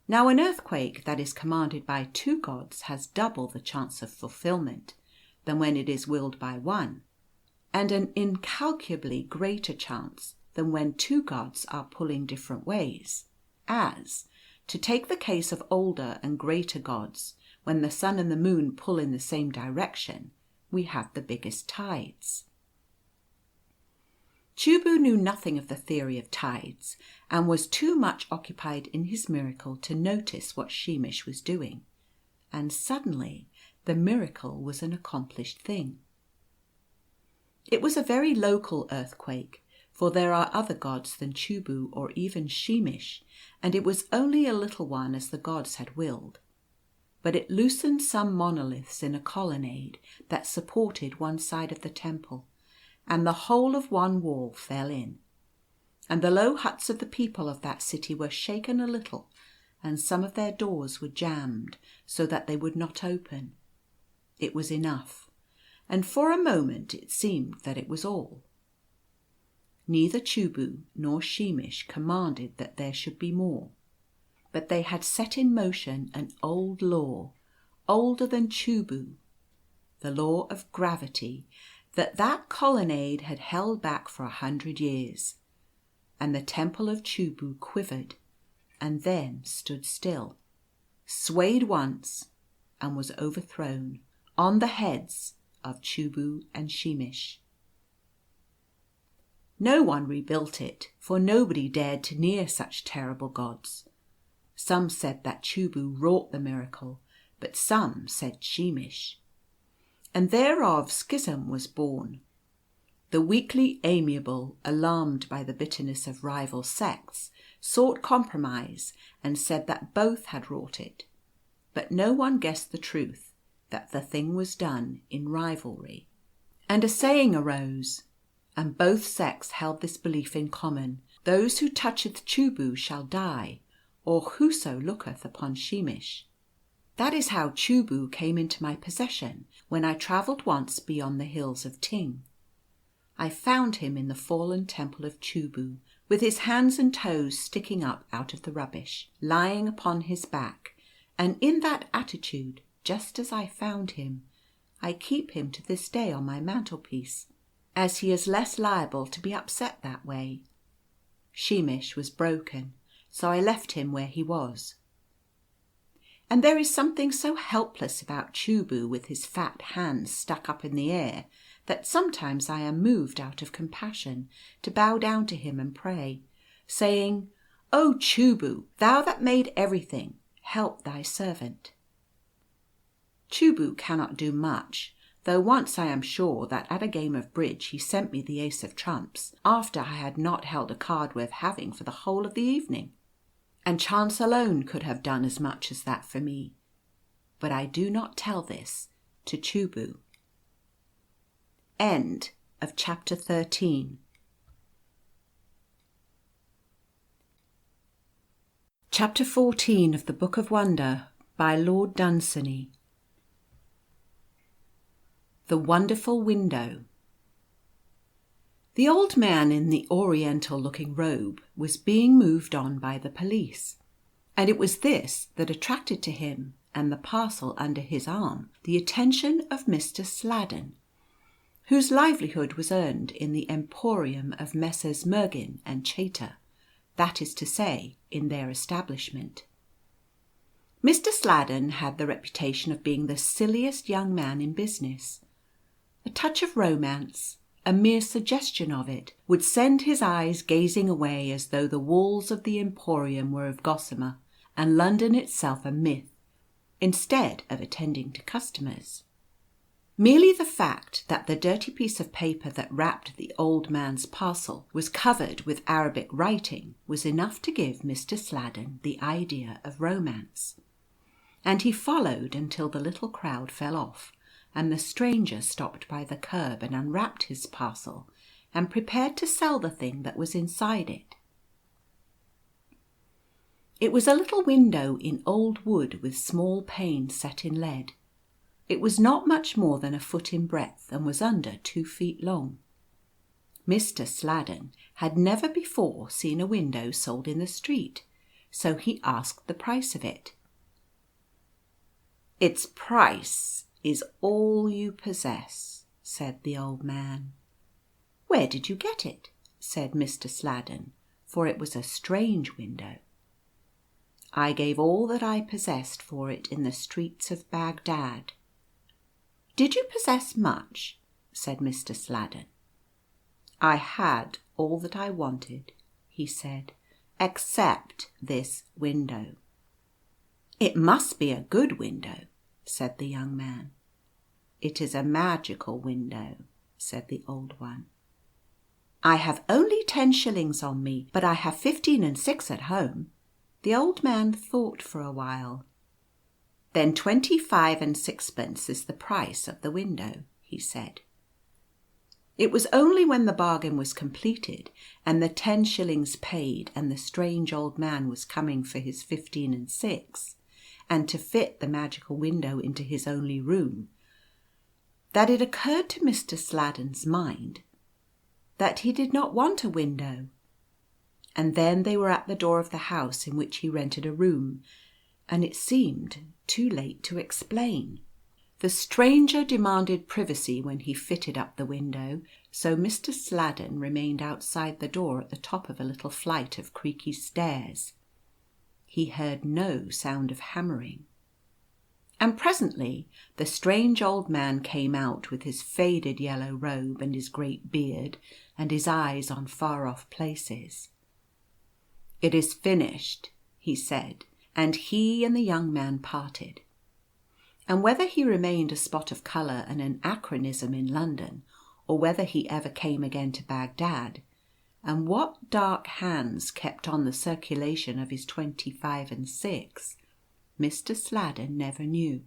Now an earthquake that is commanded by 2 gods has double the chance of fulfilment than when it is willed by one, and an incalculably greater chance than when 2 gods are pulling different ways, as, To take the case of older and greater gods, when the sun and the moon pull in the same direction, we have the biggest tides. Chubu knew nothing of the theory of tides, and was too much occupied in his miracle to notice what Sheemish was doing. And suddenly the miracle was an accomplished thing. It was a very local earthquake, for there are other gods than Chubu or even Sheemish, and it was only a little one as the gods had willed. But it loosened some monoliths in a colonnade that supported one side of the temple, and the whole of one wall fell in. And the low huts of the people of that city were shaken a little, and some of their doors were jammed so that they would not open. It was enough, and for a moment it seemed that it was all. Neither Chubu nor Sheemish commanded that there should be more, but they had set in motion an old law, older than Chubu, the law of gravity, that colonnade had held back for 100 years, and the temple of Chubu quivered, and then stood still, swayed once, and was overthrown on the heads of Chubu and Sheemish. No one rebuilt it, for nobody dared to near such terrible gods. Some said that Chubu wrought the miracle, but some said Sheemish. And thereof schism was born. The weakly amiable, alarmed by the bitterness of rival sects, sought compromise and said that both had wrought it. But no one guessed the truth, that the thing was done in rivalry. And a saying arose, and both sects held this belief in common: those who toucheth Chubu shall die, or whoso looketh upon Sheemish. That is how Chubu came into my possession when I travelled once beyond the hills of Ting. I found him in the fallen temple of Chubu, with his hands and toes sticking up out of the rubbish, lying upon his back, and in that attitude, just as I found him, I keep him to this day on my mantelpiece, as he is less liable to be upset that way. Sheemish was broken, so I left him where he was. And there is something so helpless about Chubu with his fat hands stuck up in the air, that sometimes I am moved out of compassion to bow down to him and pray, saying, "O Chubu, thou that made everything, help thy servant." Chubu cannot do much, though once I am sure that at a game of bridge he sent me the ace of trumps, after I had not held a card worth having for the whole of the evening. And chance alone could have done as much as that for me. But I do not tell this to Chubu. End of chapter 13. Chapter 14 of the Book of Wonder by Lord Dunsany. The Wonderful Window. The old man in the oriental-looking robe was being moved on by the police, and it was this that attracted to him and the parcel under his arm the attention of Mr. Sladen, whose livelihood was earned in the emporium of Messrs. Mergin and Chater, that is to say, in their establishment. Mr. Sladen had the reputation of being the silliest young man in business. A touch of romance, a mere suggestion of it, would send his eyes gazing away as though the walls of the emporium were of gossamer and London itself a myth, instead of attending to customers. Merely the fact that the dirty piece of paper that wrapped the old man's parcel was covered with Arabic writing was enough to give Mr. Sladen the idea of romance, and he followed until the little crowd fell off, and the stranger stopped by the curb and unwrapped his parcel and prepared to sell the thing that was inside it. It was a little window in old wood with small panes set in lead. It was not much more than a foot in breadth and was under 2 feet long. Mr. Sladen had never before seen a window sold in the street, so he asked the price of it. "Its price is all you possess," said the old man. "Where did you get it?" said Mr. Sladen, for it was a strange window. I gave all that I possessed for it in the streets of Bagdad." "Did you possess much?" said Mr. Sladen. "I had all that I wanted," he said, "except this window." "It must be a good window," said the young man. "It is a magical window," said the old one. "I have only 10 shillings on me, but I have 15 and 6 at home." The old man thought for a while. "Then 25 and 6pence is the price of the window," he said. It was only when the bargain was completed, and the 10 shillings paid, and the strange old man was coming for his 15 and 6, and to fit the magical window into his only room, that it occurred to Mr. Sladen's mind that he did not want a window. And then they were at the door of the house in which he rented a room, and it seemed too late to explain. The stranger demanded privacy when he fitted up the window, so Mr. Sladen remained outside the door at the top of a little flight of creaky stairs. He heard no sound of hammering. And presently the strange old man came out with his faded yellow robe and his great beard and his eyes on far off places. "It is finished," he said, and he and the young man parted. And whether he remained a spot of colour and an anachronism in London, or whether he ever came again to Bagdad, and what dark hands kept on the circulation of his 25 and 6, Mr. Sladen never knew.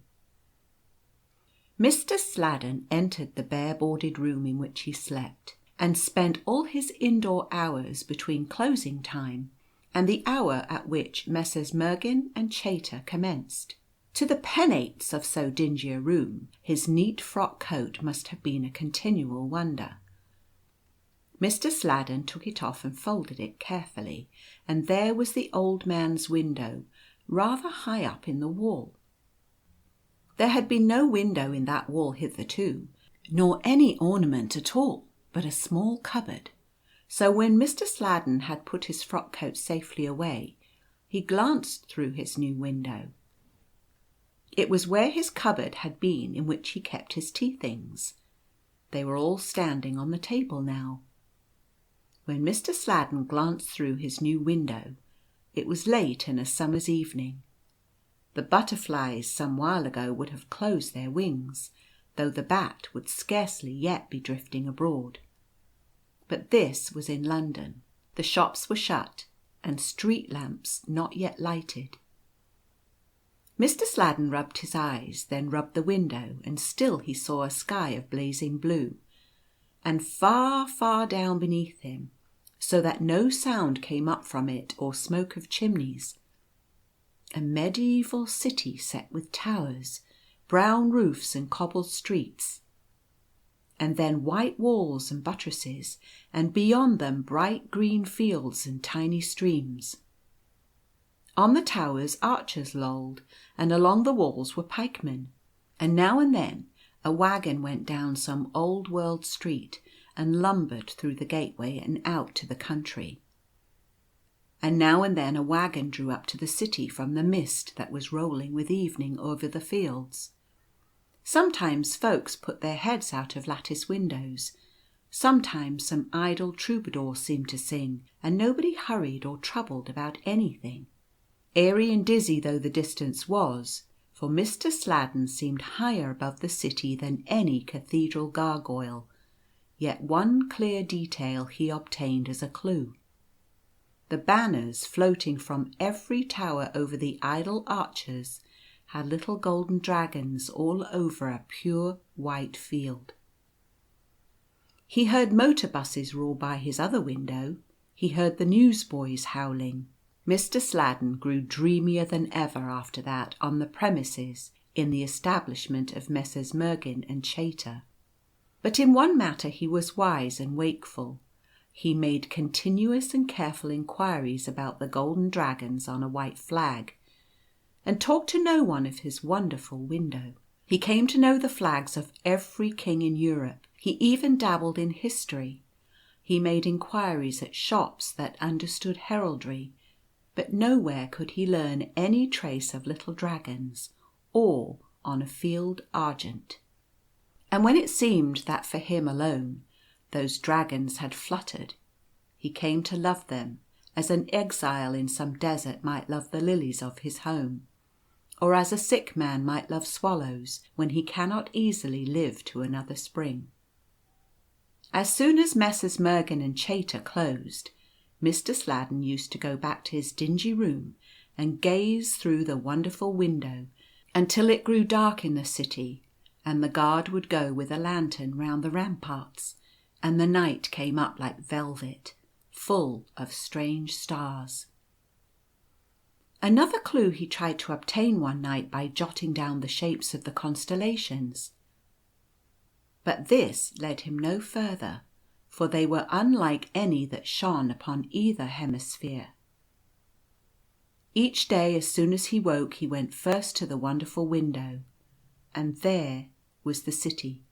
Mr. Sladen entered the bare boarded room in which he slept, and spent all his indoor hours between closing time and the hour at which Messrs. Mergin and Chater commenced. To the penates of so dingy a room, his neat frock coat must have been a continual wonder. Mr. Sladen took it off and folded it carefully, and there was the old man's window, rather high up in the wall. There had been no window in that wall hitherto, nor any ornament at all, but a small cupboard. So when Mr. Sladen had put his frock coat safely away, he glanced through his new window. It was where his cupboard had been in which he kept his tea things. They were all standing on the table now. When Mr. Sladen glanced through his new window, it was late in a summer's evening. The butterflies some while ago would have closed their wings, though the bat would scarcely yet be drifting abroad. But this was in London. The shops were shut, and street lamps not yet lighted. Mr. Sladen rubbed his eyes, then rubbed the window, and still he saw a sky of blazing blue, and far, far down beneath him, so that no sound came up from it or smoke of chimneys, a mediaeval city set with towers, brown roofs and cobbled streets, and then white walls and buttresses, and beyond them bright green fields and tiny streams. On the towers archers lolled, and along the walls were pikemen, and now and then a waggon went down some old world street and lumbered through the gateway and out to the country. And now and then a waggon drew up to the city from the mist that was rolling with evening over the fields. Sometimes folks put their heads out of lattice windows. Sometimes some idle troubadour seemed to sing, and nobody hurried or troubled about anything. Airy and dizzy though the distance was, for Mr. Sladen seemed higher above the city than any cathedral gargoyle, yet one clear detail he obtained as a clue. The banners floating from every tower over the idle arches had little golden dragons all over a pure white field. He heard motor buses roar by his other window. He heard the newsboys howling. Mr. Sladen grew dreamier than ever after that on the premises in the establishment of Messrs. Mergin and Chater. But in one matter he was wise and wakeful. He made continuous and careful inquiries about the golden dragons on a white flag, and talked to no one of his wonderful window. He came to know the flags of every king in Europe. He even dabbled in history. He made inquiries at shops that understood heraldry, but nowhere could he learn any trace of little dragons, or on a field argent. And when it seemed that for him alone those dragons had fluttered, he came to love them as an exile in some desert might love the lilies of his home, or as a sick man might love swallows when he cannot easily live to another spring. As soon as Messrs. Mergin and Chaytor closed, Mr. Sladden used to go back to his dingy room and gaze through the wonderful window until it grew dark in the city, and the guard would go with a lantern round the ramparts, and the night came up like velvet, full of strange stars. Another clue he tried to obtain one night by jotting down the shapes of the constellations. But this led him no further, for they were unlike any that shone upon either hemisphere. Each day as soon as he woke he went first to the wonderful window, and there was the city,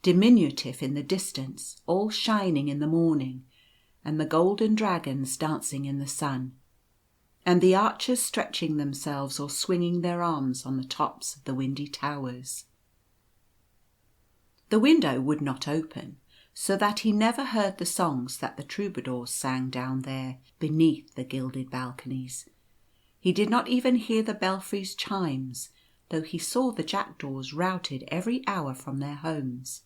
diminutive in the distance, all shining in the morning, and the golden dragons dancing in the sun, and the archers stretching themselves or swinging their arms on the tops of the windy towers. The window would not open, so that he never heard the songs that the troubadours sang down there beneath the gilded balconies. He did not even hear the belfries' chimes, though he saw the jackdaws routed every hour from their homes.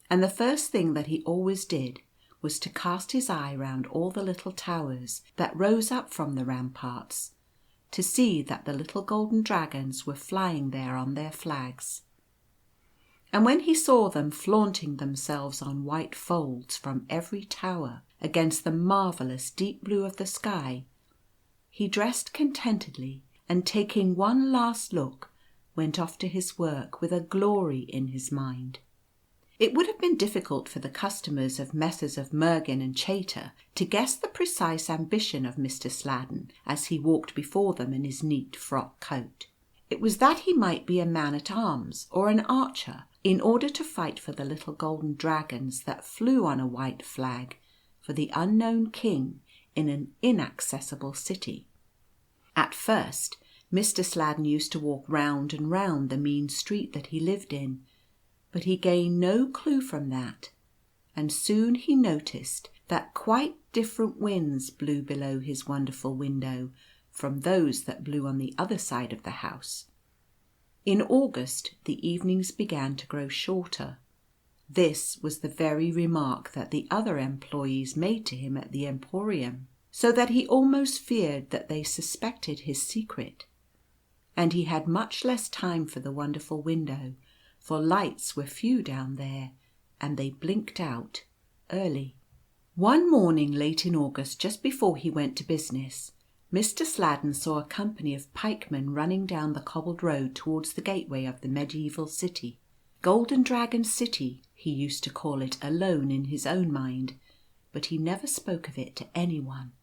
And the first thing that he always did was to cast his eye round all the little towers that rose up from the ramparts, to see that the little golden dragons were flying there on their flags. And when he saw them flaunting themselves on white folds from every tower against the marvellous deep blue of the sky, he dressed contentedly, and taking one last look, went off to his work with a glory in his mind. It would have been difficult for the customers of Messrs. of Mergin and Chaytor to guess the precise ambition of Mr. Sladden as he walked before them in his neat frock coat. It was that he might be a man-at-arms or an archer, in order to fight for the little golden dragons that flew on a white flag for the unknown king in an inaccessible city. At first, Mr. Sladden used to walk round and round the mean street that he lived in, but he gained no clue from that, and soon he noticed that quite different winds blew below his wonderful window from those that blew on the other side of the house. In August the evenings began to grow shorter. This was the very remark that the other employees made to him at the Emporium, so that he almost feared that they suspected his secret. And he had much less time for the wonderful window, for lights were few down there, and they blinked out early. One morning late in August, just before he went to business, Mr. Sladden saw a company of pikemen running down the cobbled road towards the gateway of the medieval city. Golden Dragon City, he used to call it alone in his own mind, but he never spoke of it to anyone.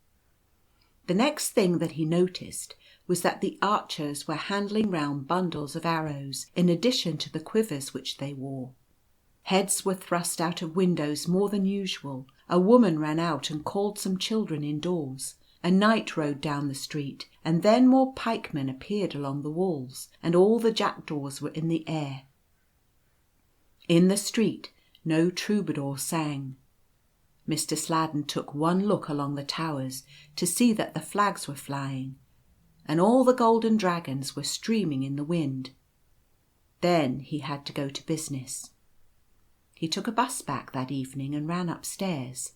The next thing that he noticed was that the archers were handling round bundles of arrows in addition to the quivers which they wore. Heads were thrust out of windows more than usual. A woman ran out and called some children indoors. A knight rode down the street, and then more pikemen appeared along the walls, and all the jackdaws were in the air. In the street no troubadour sang. Mr. Sladden took one look along the towers to see that the flags were flying, and all the golden dragons were streaming in the wind. Then he had to go to business. He took a bus back that evening and ran upstairs.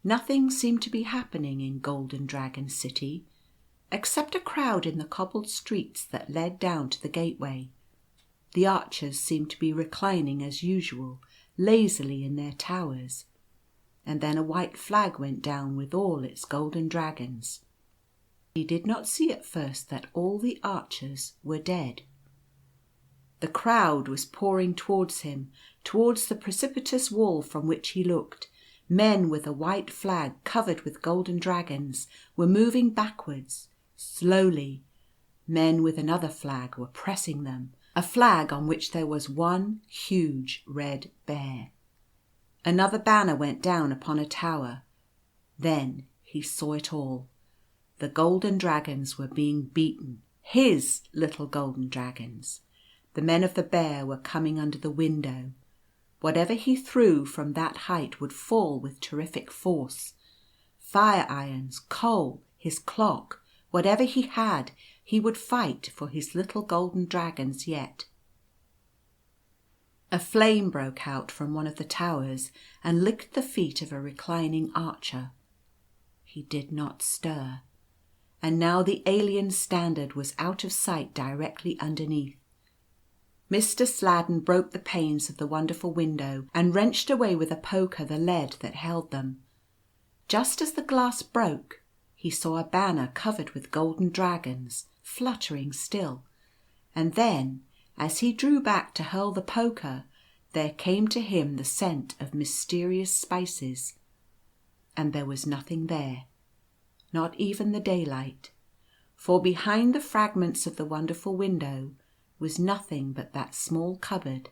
Nothing seemed to be happening in Golden Dragon City, except a crowd in the cobbled streets that led down to the gateway. The archers seemed to be reclining as usual, lazily in their towers, and then a white flag went down with all its golden dragons. He did not see at first that all the archers were dead. The crowd was pouring towards him, towards the precipitous wall from which he looked. Men with a white flag covered with golden dragons were moving backwards, slowly. Men with another flag were pressing them, a flag on which there was one huge red bear. Another banner went down upon a tower. Then he saw it all. The golden dragons were being beaten. His little golden dragons. The men of the Bear were coming under the window. Whatever he threw from that height would fall with terrific force. Fire irons, coal, his clock, whatever he had, he would fight for his little golden dragons yet. A flame broke out from one of the towers and licked the feet of a reclining archer. He did not stir. And now the alien standard was out of sight directly underneath. Mr. Sladen broke the panes of the wonderful window and wrenched away with a poker the lead that held them. Just as the glass broke, he saw a banner covered with golden dragons, fluttering still. And then, as he drew back to hurl the poker, there came to him the scent of mysterious spices. And there was nothing there, not even the daylight, for behind the fragments of the wonderful window was nothing but that small cupboard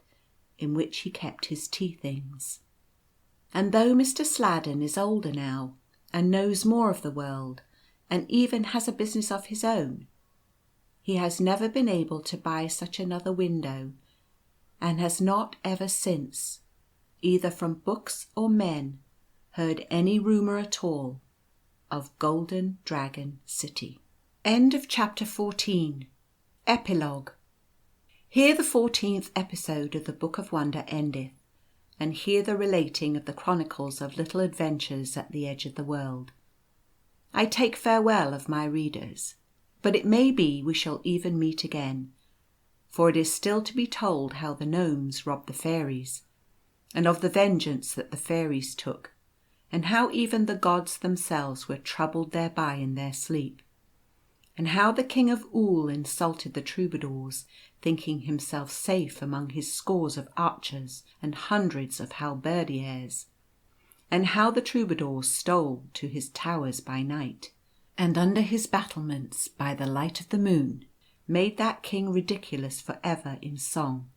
in which he kept his tea things. And though Mr. Sladen is older now, and knows more of the world, and even has a business of his own, he has never been able to buy such another window, and has not ever since, either from books or men, heard any rumour at all of Golden Dragon City. End of chapter 14. Epilogue. Here the 14th episode of the Book of Wonder endeth, and here the relating of the chronicles of little adventures at the edge of the world. I take farewell of my readers, but it may be we shall even meet again, for it is still to be told how the gnomes robbed the fairies, and of the vengeance that the fairies took, and how even the gods themselves were troubled thereby in their sleep, and how the King of Ool insulted the troubadours, thinking himself safe among his scores of archers and hundreds of halberdiers, and how the troubadours stole to his towers by night, and under his battlements by the light of the moon made that king ridiculous for ever in song.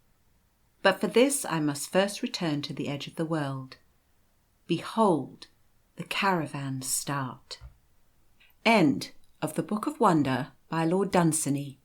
But for this I must first return to the edge of the world. Behold, the caravans start. End of the Book of Wonder by Lord Dunsany.